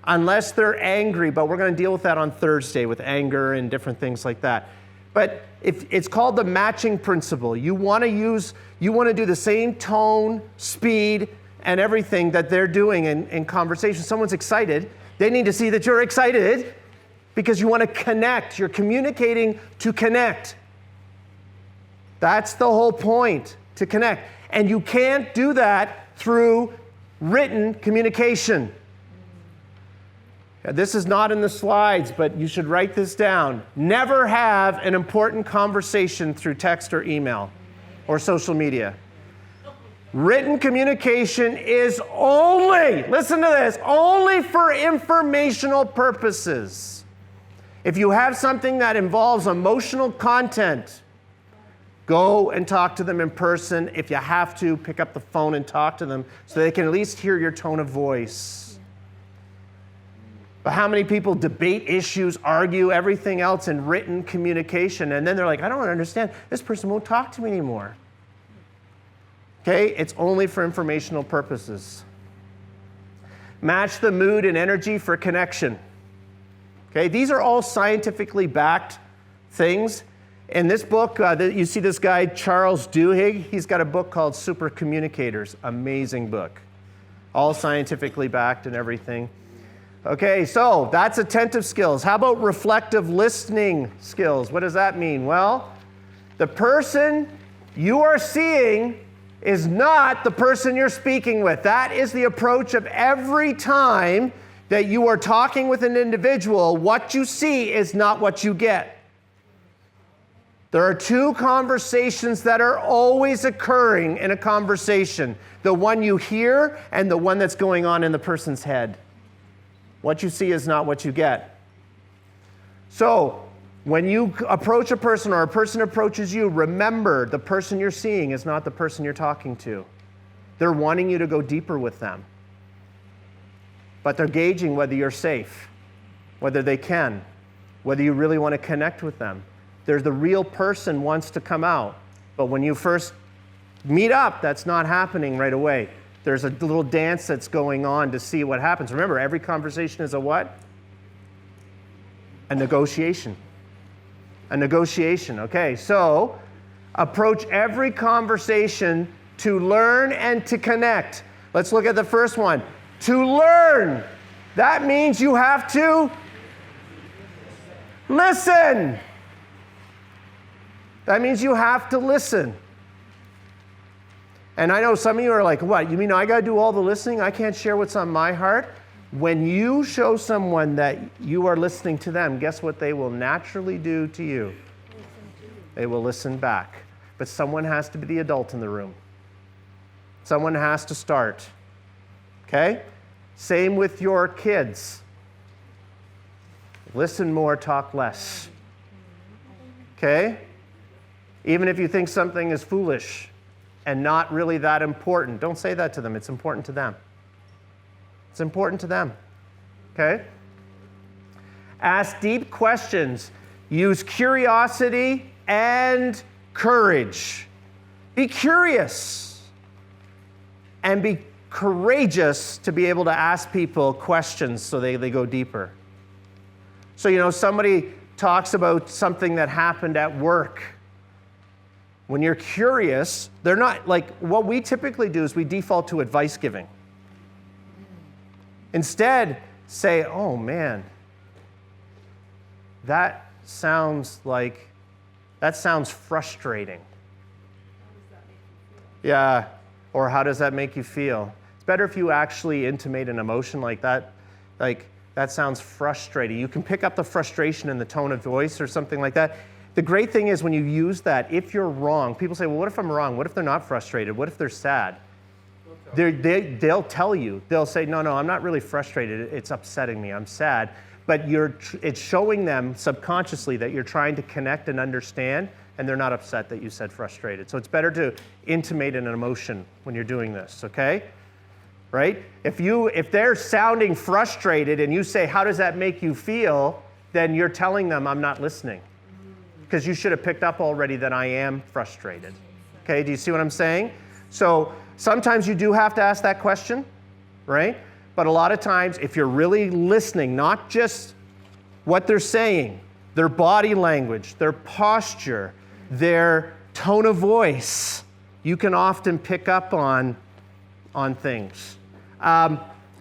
unless they're angry, but we're going to deal with that on Thursday with anger and different things like that. But it's called the matching principle. You want to do the same tone, speed, and everything that they're doing in conversation. Someone's excited. They need to see that you're excited because you want to connect. You're communicating to connect. That's the whole point, to connect. And you can't do that through written communication. This is not in the slides, but you should write this down. Never have an important conversation through text or email or social media. Written communication is only, listen to this, only for informational purposes. If you have something that involves emotional content, go and talk to them in person. If you have to, pick up the phone and talk to them so they can at least hear your tone of voice. But how many people debate issues, argue, everything else in written communication, and then they're like, I don't understand. This person won't talk to me anymore. Okay? It's only for informational purposes. Match the mood and energy for connection. Okay? These are all scientifically backed things. In this book, you see this guy, Charles Duhigg. He's got a book called Super Communicators. Amazing book. All scientifically backed and everything. Okay, so that's attentive skills. How about reflective listening skills? What does that mean? Well, the person you are seeing is not the person you're speaking with. That is the approach of every time that you are talking with an individual. What you see is not what you get. There are two conversations that are always occurring in a conversation. The one you hear and the one that's going on in the person's head. What you see is not what you get. So, when you approach a person or a person approaches you, remember the person you're seeing is not the person you're talking to. They're wanting you to go deeper with them. But they're gauging whether you're safe, whether they can, whether you really want to connect with them. There's the real person wants to come out. But when you first meet up, that's not happening right away. There's a little dance that's going on to see what happens. Remember, every conversation is a what? A negotiation. A negotiation. Okay, so approach every conversation to learn and to connect. Let's look at the first one. To learn. That means you have to listen. That means you have to listen. And I know some of you are like, what? You mean I got to do all the listening? I can't share what's on my heart? When you show someone that you are listening to them, guess what they will naturally do to you? They will listen back. But someone has to be the adult in the room. Someone has to start. Okay? Same with your kids. Listen more, talk less. Okay? Even if you think something is foolish and not really that important, don't say that to them. It's important to them. It's important to them. Okay? Ask deep questions. Use curiosity and courage. Be curious and be courageous to be able to ask people questions so they go deeper. So, somebody talks about something that happened at work. When you're curious, they're not like, what we typically do is we default to advice giving. Instead, say, oh man, that sounds frustrating. Yeah, or how does that make you feel? It's better if you actually intimate an emotion like that. Like, that sounds frustrating. You can pick up the frustration in the tone of voice or something like that. The great thing is when you use that, if you're wrong, people say, well, what if I'm wrong? What if they're not frustrated? What if they're sad? They'll tell you. They'll say, no, I'm not really frustrated. It's upsetting me. I'm sad. But it's showing them subconsciously that you're trying to connect and understand, and they're not upset that you said frustrated. So it's better to intimate an emotion when you're doing this, okay? Right? If they're sounding frustrated and you say, how does that make you feel? Then you're telling them, I'm not listening. Because you should have picked up already that I am frustrated. Okay, do you see what I'm saying? So sometimes you do have to ask that question, right? But a lot of times, if you're really listening, not just what they're saying, their body language, their posture, their tone of voice, you can often pick up on things.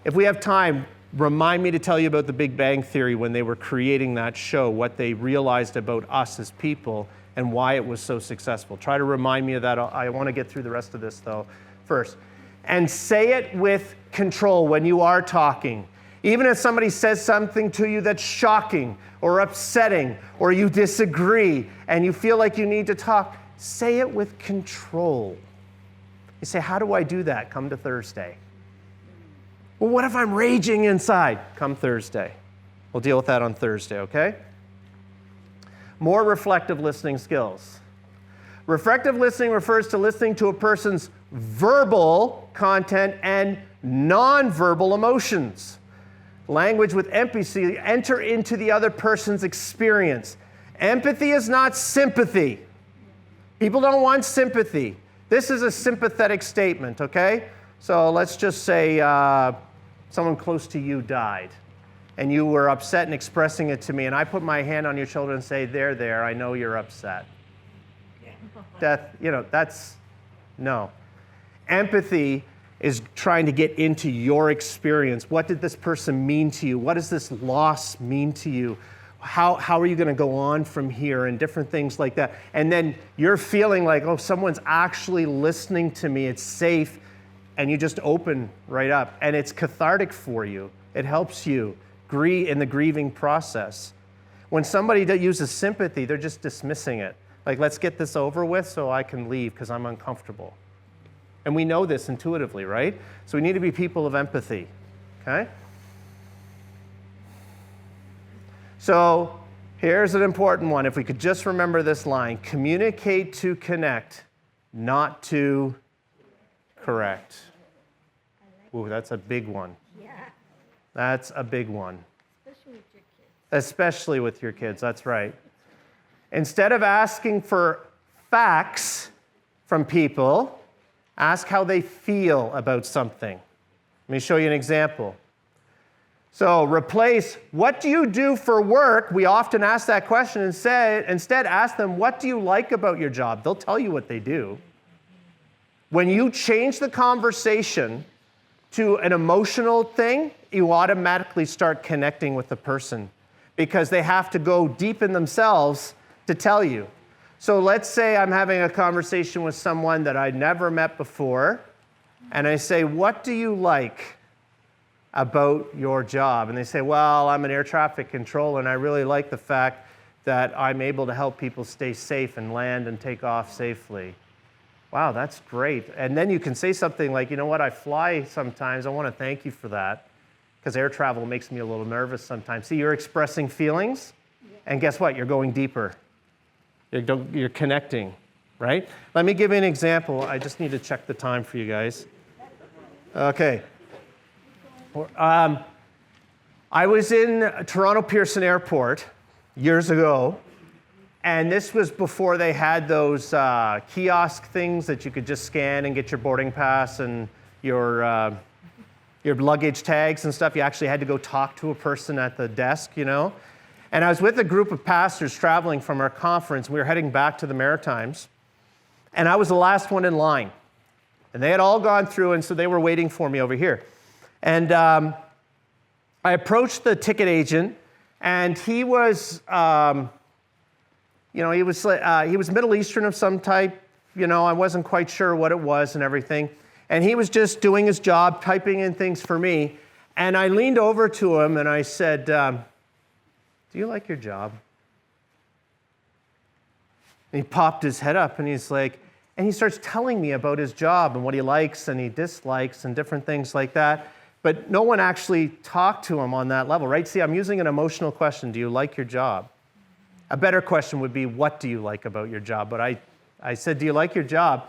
If we have time, remind me to tell you about the Big Bang Theory when they were creating that show, what they realized about us as people and why it was so successful. Try to remind me of that. I want to get through the rest of this, though, first. And say it with control when you are talking. Even if somebody says something to you that's shocking or upsetting, or you disagree and you feel like you need to talk, say it with control. You say, how do I do that? Come to Thursday. Well, what if I'm raging inside? Come Thursday. We'll deal with that on Thursday, okay? More reflective listening skills. Reflective listening refers to listening to a person's verbal content and non-verbal emotions. Language with empathy, enter into the other person's experience. Empathy is not sympathy. People don't want sympathy. This is a sympathetic statement, okay? So let's just say someone close to you died, and you were upset and expressing it to me, and I put my hand on your shoulder and say, there, I know you're upset. Death, no. Empathy is trying to get into your experience. What did this person mean to you? What does this loss mean to you? How are you going to go on from here, and different things like that. And then you're feeling like, oh, someone's actually listening to me. It's safe. And you just open right up. And it's cathartic for you. It helps you in the grieving process. When somebody uses sympathy, they're just dismissing it. Like, let's get this over with so I can leave because I'm uncomfortable. And we know this intuitively, right? So we need to be people of empathy, okay? So here's an important one. If we could just remember this line: communicate to connect, not to correct. Ooh, that's a big one. Yeah. That's a big one. Especially with your kids. Especially with your kids, that's right. Instead of asking for facts from people, ask how they feel about something. Let me show you an example. So replace, what do you do for work? We often ask that question and instead ask them, what do you like about your job? They'll tell you what they do. When you change the conversation to an emotional thing, you automatically start connecting with the person because they have to go deep in themselves to tell you. So let's say I'm having a conversation with someone that I'd never met before, and I say, what do you like about your job? And they say, well, I'm an air traffic controller, and I really like the fact that I'm able to help people stay safe and land and take off safely. Wow, that's great. And then you can say something like, you know what, I fly sometimes. I want to thank you for that, because air travel makes me a little nervous sometimes. See, you're expressing feelings, and guess what? You're going deeper. You're connecting, right? Let me give you an example. I just need to check the time for you guys. Okay. I was in Toronto Pearson Airport years ago, and this was before they had those kiosk things that you could just scan and get your boarding pass and your luggage tags and stuff. You actually had to go talk to a person at the desk, you know. And I was with a group of pastors traveling from our conference. We were heading back to the Maritimes, and I was the last one in line. And they had all gone through, and so they were waiting for me over here. And I approached the ticket agent, and he was, he was Middle Eastern of some type. You know, I wasn't quite sure what it was and everything. And he was just doing his job, typing in things for me. And I leaned over to him, and I said, do you like your job? And he popped his head up, and he's like, and he starts telling me about his job and what he likes and he dislikes and different things like that. But no one actually talked to him on that level, right? See, I'm using an emotional question. Do you like your job? A better question would be, what do you like about your job? But I said, do you like your job?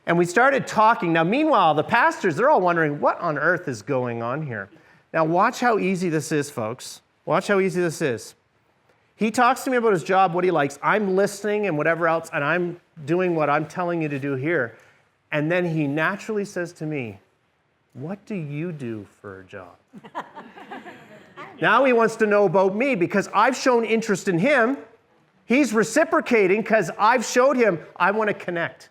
And we started talking. Now, meanwhile, the pastors, they're all wondering, what on earth is going on here? Now, watch how easy this is, folks. Watch how easy this is. He talks to me about his job, what he likes. I'm listening and whatever else, and I'm doing what I'm telling you to do here. And then he naturally says to me, what do you do for a job? Now he wants to know about me because I've shown interest in him. He's reciprocating because I've showed him I want to connect.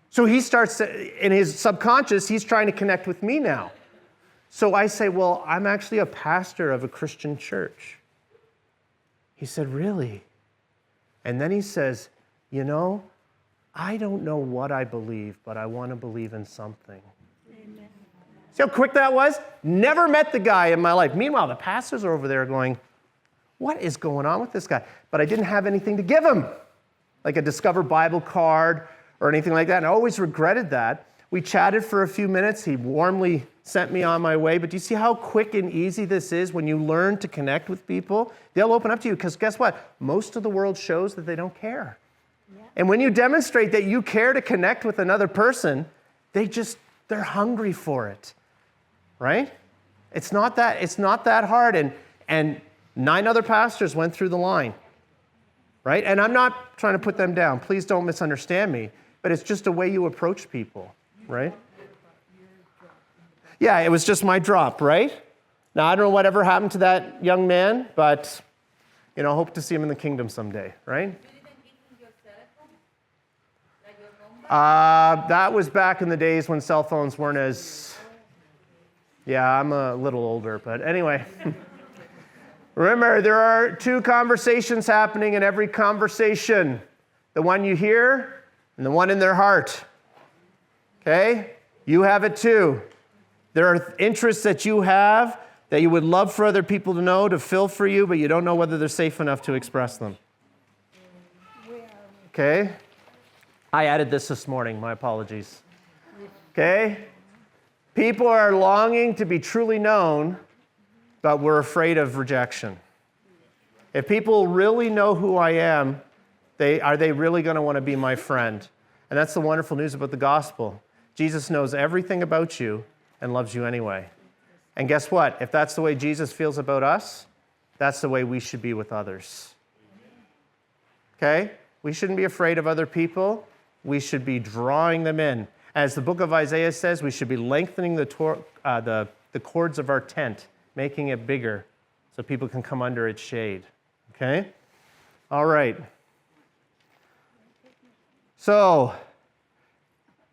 So he starts, in his subconscious, he's trying to connect with me now. So I say, well, I'm actually a pastor of a Christian church. He said, really? And then he says, you know, I don't know what I believe, but I want to believe in something. Amen. See how quick that was? Never met the guy in my life. Meanwhile, the pastors are over there going, what is going on with this guy? But I didn't have anything to give him, like a Discover Bible card or anything like that. And I always regretted that. We chatted for a few minutes. He warmly sent me on my way. But do you see how quick and easy this is when you learn to connect with people? They'll open up to you because guess what? Most of the world shows that they don't care. Yeah. And when you demonstrate that you care to connect with another person, they're hungry for it, right? It's not that hard. And 9 other pastors went through the line, right? And I'm not trying to put them down. Please don't misunderstand me. But it's just a way you approach people, right? Yeah, it was just my drop, right? Now, I don't know whatever happened to that young man, but, you know, hope to see him in the kingdom someday, right? That was back in the days when cell phones weren't as... Yeah, I'm a little older, but anyway. Remember, there are 2 conversations happening in every conversation. The one you hear and the one in their heart. Okay? You have it too. There are interests that you have that you would love for other people to know, to fill for you, but you don't know whether they're safe enough to express them. Okay? I added this morning. My apologies. Okay? People are longing to be truly known, but we're afraid of rejection. If people really know who I am, are they really going to want to be my friend? And that's the wonderful news about the gospel. Jesus knows everything about you and loves you anyway. And guess what? If that's the way Jesus feels about us, that's the way we should be with others. Okay? We shouldn't be afraid of other people. We should be drawing them in. As the book of Isaiah says, we should be lengthening the cords of our tent, making it bigger so people can come under its shade. Okay? All right. So,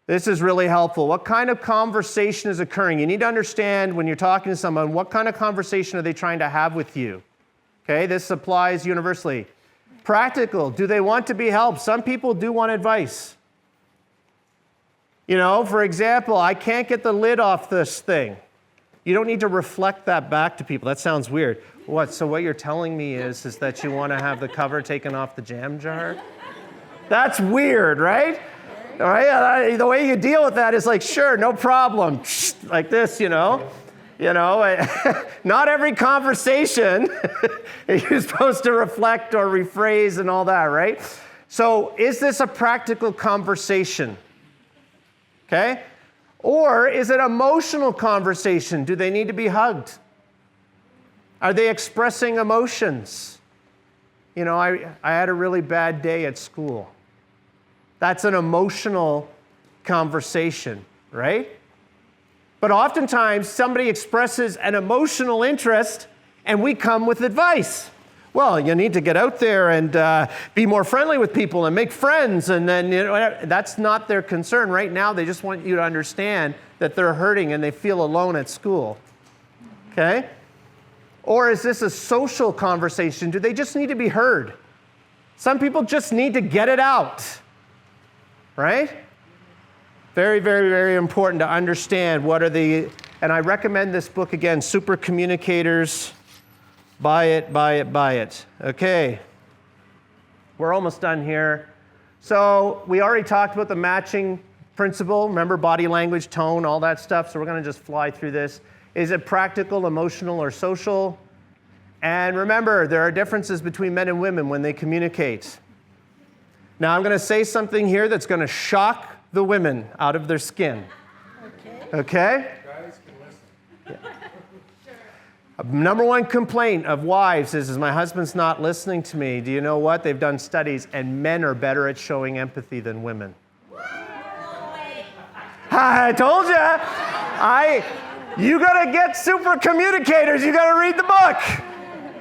this is really helpful. What kind of conversation is occurring? You need to understand when you're talking to someone, what kind of conversation are they trying to have with you? Okay, this applies universally. Practical. Do they want to be helped? Some people do want advice. You know, for example, I can't get the lid off this thing. You don't need to reflect that back to people. That sounds weird. What? So what you're telling me is that you want to have the cover taken off the jam jar? That's weird, right? All right, the way you deal with that is like, sure, no problem, like this, you know. Not every conversation you're supposed to reflect or rephrase and all that, right? So is this a practical conversation? Okay? Or is it emotional conversation? Do they need to be hugged? Are they expressing emotions? You know, I had a really bad day at school. That's an emotional conversation, right? But oftentimes, somebody expresses an emotional interest, and we come with advice. Well, you need to get out there and be more friendly with people and make friends, and then, you know, that's not their concern. Right now, they just want you to understand that they're hurting and they feel alone at school, okay? Or is this a social conversation? Do they just need to be heard? Some people just need to get it out. Right? Very, very, very important to understand what are the, and I recommend this book again, Super Communicators. Buy it, buy it, buy it. Okay. We're almost done here. So we already talked about the matching principle. Remember body language, tone, all that stuff. So we're going to just fly through this. Is it practical, emotional, or social? And remember, there are differences between men and women when they communicate. Now, I'm going to say something here that's going to shock the women out of their skin. Okay? Guys can listen. Yeah. Number one complaint of wives is my husband's not listening to me. Do you know what? They've done studies, and men are better at showing empathy than women. I told you. You got to get super communicators. You got to read the book.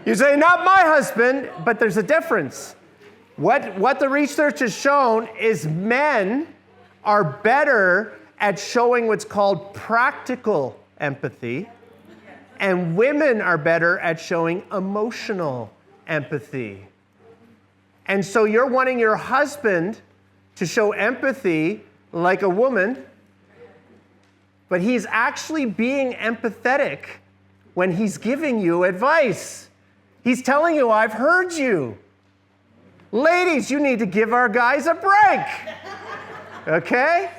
You say, not my husband, but there's a difference. What the research has shown is men are better at showing what's called practical empathy, and women are better at showing emotional empathy. And so you're wanting your husband to show empathy like a woman, but he's actually being empathetic when he's giving you advice. He's telling you, I've heard you. Ladies, you need to give our guys a break. Okay?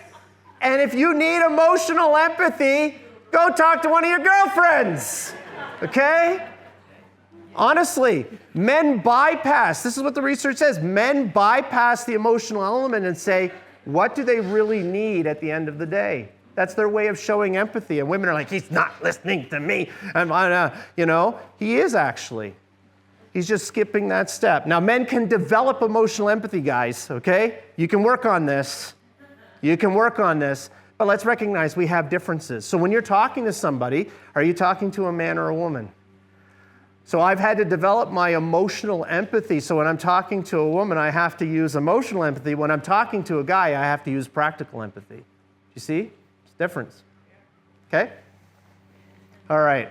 And if you need emotional empathy, go talk to one of your girlfriends. Okay? Honestly, men bypass, this is what the research says, men bypass the emotional element and say, what do they really need at the end of the day? That's their way of showing empathy. And women are like, he's not listening to me. He is actually. He's just skipping that step. Now, men can develop emotional empathy, guys, okay? You can work on this. You can work on this. But let's recognize we have differences. So when you're talking to somebody, are you talking to a man or a woman? So I've had to develop my emotional empathy. So when I'm talking to a woman, I have to use emotional empathy. When I'm talking to a guy, I have to use practical empathy. You see? It's a difference. Okay? All right.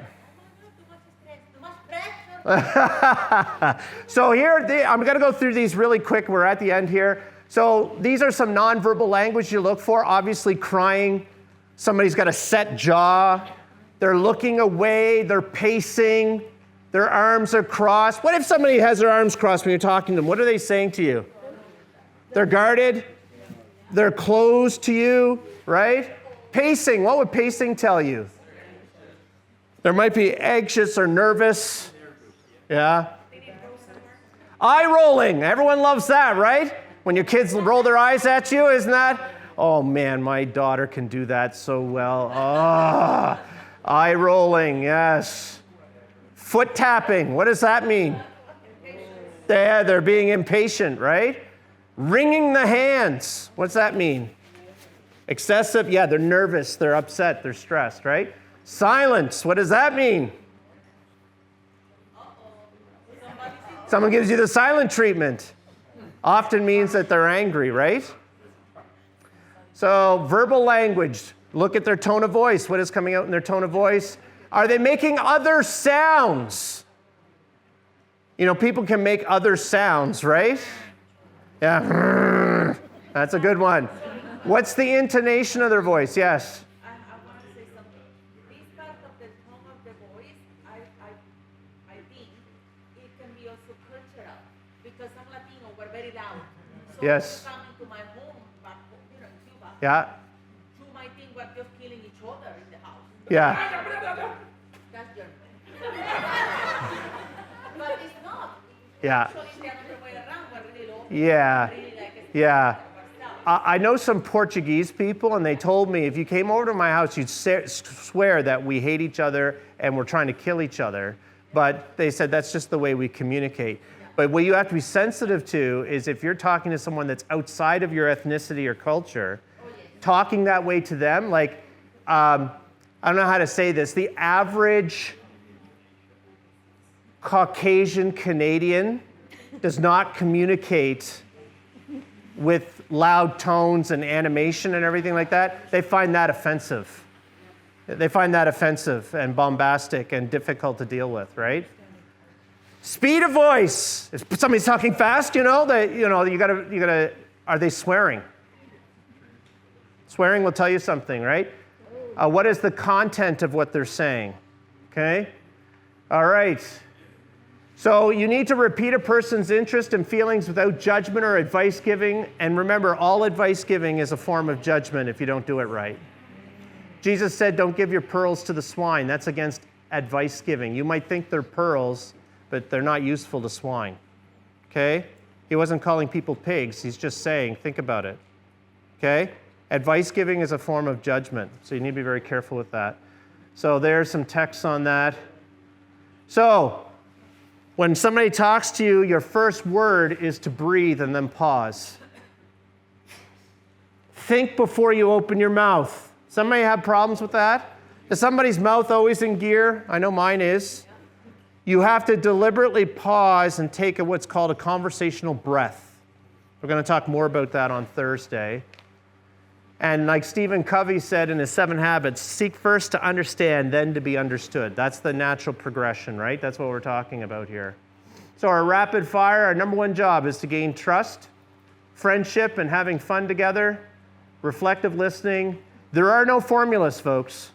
So here, I'm going to go through these really quick. We're at the end here. So these are some nonverbal language you look for. Obviously, crying. Somebody's got a set jaw. They're looking away. They're pacing. Their arms are crossed. What if somebody has their arms crossed when you're talking to them? What are they saying to you? They're guarded. They're closed to you, right? Pacing. What would pacing tell you? There might be anxious or nervous. Yeah. Eye rolling. Everyone loves that, right? When your kids roll their eyes at you, isn't that? Oh man, my daughter can do that so well. Ah, eye rolling, yes. Foot tapping, what does that mean? They're being impatient, right? Wringing the hands, what's that mean? Excessive, yeah, they're nervous, they're upset, they're stressed, right? Silence, what does that mean? Someone gives you the silent treatment. Often means that they're angry, right? So verbal language, look at their tone of voice. What is coming out in their tone of voice? Are they making other sounds? People can make other sounds, right? Yeah, that's a good one. What's the intonation of their voice? Yes. I want to say something. This part of the tone of the voice, I think it can be also cultural because I'm Latino, we're very loud. So Yes. when you come into my home, back home, in Cuba, Yeah. you might think we're just killing each other in the house. Yeah. That's German. But it's not. Yeah. Actually, the other way around, we're really low. Yeah. Really like Yeah. I know some Portuguese people, and they told me if you came over to my house, you'd swear that we hate each other and we're trying to kill each other. But they said that's just the way we communicate. But what you have to be sensitive to is if you're talking to someone that's outside of your ethnicity or culture, talking that way to them, like, I don't know how to say this, the average Caucasian Canadian does not communicate with loud tones and animation and everything like that. They find that offensive. They find that offensive and bombastic and difficult to deal with, right? Speed of voice. If somebody's talking fast, you gotta. Are they swearing? Swearing will tell you something, right? What is the content of what they're saying? Okay. All right. So you need to repeat a person's interest and feelings without judgment or advice giving. And remember, all advice giving is a form of judgment if you don't do it right. Jesus said, don't give your pearls to the swine. That's against advice giving. You might think they're pearls, but they're not useful to swine. Okay? He wasn't calling people pigs. He's just saying, think about it. Okay? Advice giving is a form of judgment. So you need to be very careful with that. So there's some texts on that. So, when somebody talks to you, your first word is to breathe and then pause. Think before you open your mouth. Somebody have problems with that? Is somebody's mouth always in gear? I know mine is. You have to deliberately pause and take what's called a conversational breath. We're going to talk more about that on Thursday. And like Stephen Covey said in his 7 Habits, seek first to understand, then to be understood. That's the natural progression, right? That's what we're talking about here. So our rapid fire, our number one job is to gain trust, friendship, and having fun together, reflective listening. There are no formulas, folks.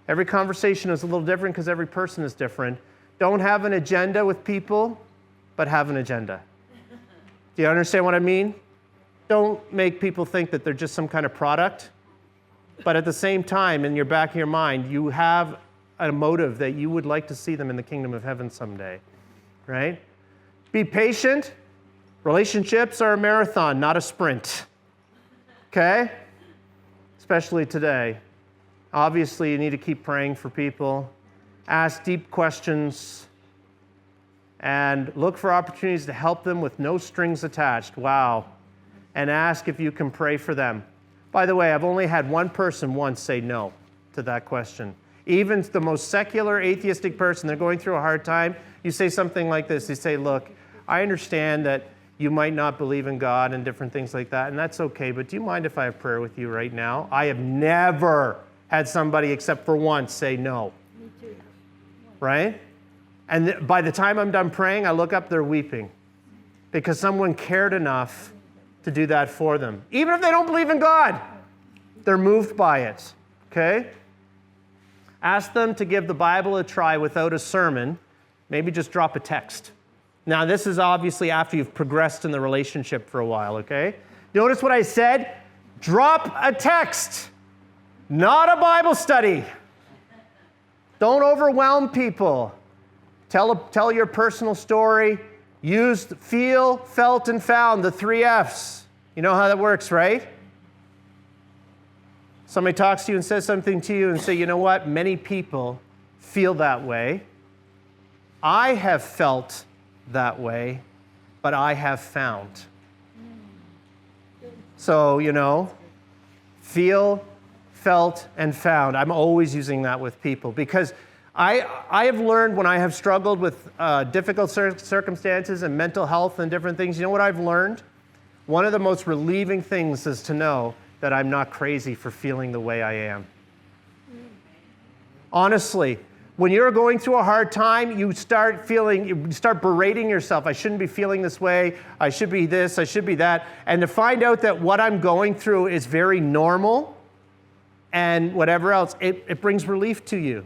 Every conversation is a little different because every person is different. Don't have an agenda with people, but have an agenda. Do you understand what I mean? Don't make people think that they're just some kind of product, but at the same time, in your back of your mind, you have a motive that you would like to see them in the kingdom of heaven someday, right? Be patient. Relationships are a marathon, not a sprint, okay? Especially today. Obviously, you need to keep praying for people, ask deep questions, and look for opportunities to help them with no strings attached. Wow. And ask if you can pray for them. By the way, I've only had one person once say no to that question. Even the most secular atheistic person, they're going through a hard time, you say something like this. You say, look, I understand that you might not believe in God and different things like that, and that's okay, but do you mind if I have prayer with you right now? I have never had somebody except for once say no. Me too. Right? And by the time I'm done praying, I look up, they're weeping because someone cared enough to do that for them. Even if they don't believe in God, they're moved by it, okay? Ask them to give the Bible a try without a sermon. Maybe just drop a text. Now, this is obviously after you've progressed in the relationship for a while, okay? Notice what I said? Drop a text, not a Bible study. Don't overwhelm people. Tell your personal story. Use feel, felt, and found, the 3 Fs. You know how that works, right? Somebody talks to you and says something to you and say, you know what? Many people feel that way. I have felt that way, but I have found. So, feel, felt, and found. I'm always using that with people because I have learned when I have struggled with difficult circumstances and mental health and different things, you know what I've learned? One of the most relieving things is to know that I'm not crazy for feeling the way I am. Honestly, when you're going through a hard time, you start berating yourself. I shouldn't be feeling this way. I should be this, I should be that. And to find out that what I'm going through is very normal and whatever else, it brings relief to you.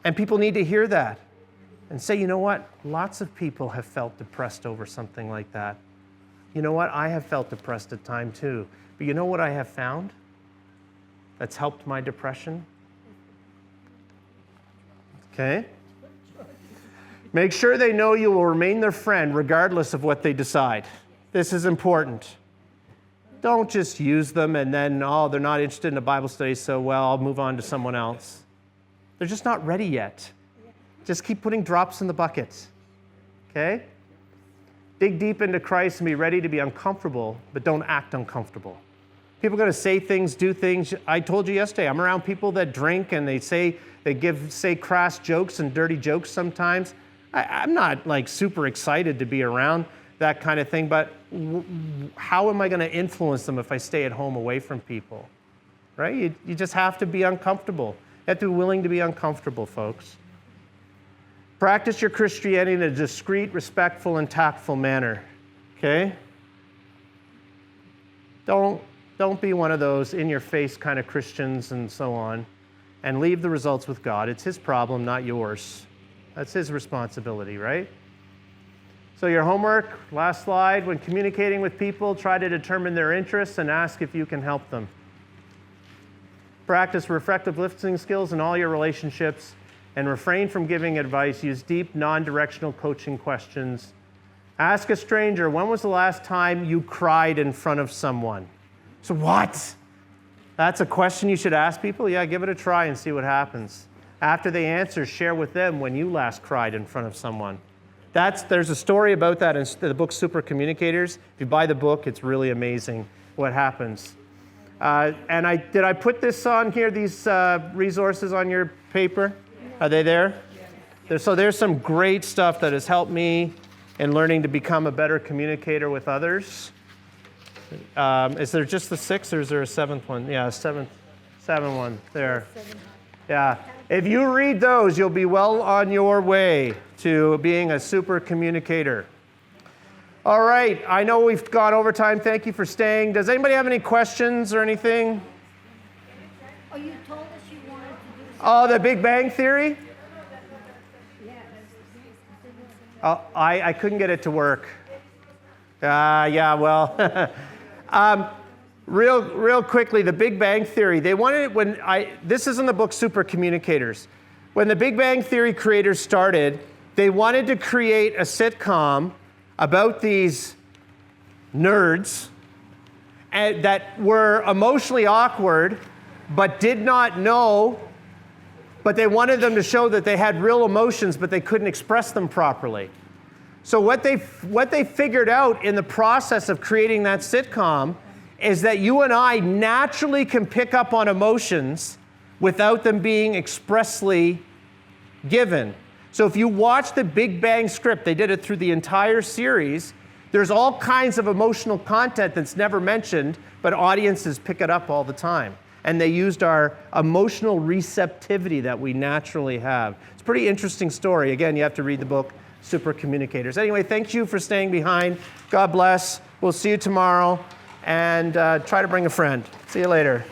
And people need to hear that and say, you know what? Lots of people have felt depressed over something like that. You know what? I have felt depressed at times too. But you know what I have found that's helped my depression? Okay? Make sure they know you will remain their friend regardless of what they decide. This is important. Don't just use them and then, they're not interested in a Bible study, so I'll move on to someone else. They're just not ready yet. Just keep putting drops in the bucket. Okay? Dig deep into Christ and be ready to be uncomfortable, but don't act uncomfortable. People are going to say things, do things. I told you yesterday, I'm around people that drink and they say crass jokes and dirty jokes sometimes. I'm not super excited to be around that kind of thing, but how am I going to influence them if I stay at home away from people? Right? You just have to be uncomfortable. You have to be willing to be uncomfortable, folks. Practice your Christianity in a discreet, respectful, and tactful manner. Okay? Don't be one of those in-your-face kind of Christians and so on, and leave the results with God. It's His problem, not yours. That's His responsibility, right? So your homework, last slide, when communicating with people, try to determine their interests and ask if you can help them. Practice reflective listening skills in all your relationships and refrain from giving advice. Use deep, non-directional coaching questions. Ask a stranger, when was the last time you cried in front of someone? So what? That's a question you should ask people? Yeah, give it a try and see what happens. After they answer, share with them when you last cried in front of someone. There's a story about that in the book Super Communicators. If you buy the book, it's really amazing what happens. Did I put this on here, these resources on your paper? Are they there? So there's some great stuff that has helped me in learning to become a better communicator with others. Is there just the 6th or is there a 7th one? Yeah, seven one there. Yeah. If you read those, you'll be well on your way to being a super communicator. All right, I know we've gone over time. Thank you for staying. Does anybody have any questions or anything? Oh, you told us you wanted to do something. Oh, the Big Bang Theory? Oh, I couldn't get it to work. Yeah, well. Real quickly, the Big Bang Theory. They wanted it this is in the book Super Communicators. When the Big Bang Theory creators started, they wanted to create a sitcom about these nerds that were emotionally awkward, but did not know, but they wanted them to show that they had real emotions, but they couldn't express them properly. So what they figured out in the process of creating that sitcom is that you and I naturally can pick up on emotions without them being expressly given. So if you watch the Big Bang script, they did it through the entire series, there's all kinds of emotional content that's never mentioned, but audiences pick it up all the time. And they used our emotional receptivity that we naturally have. It's a pretty interesting story. Again, you have to read the book, Super Communicators. Anyway, thank you for staying behind. God bless. We'll see you tomorrow. And try to bring a friend. See you later.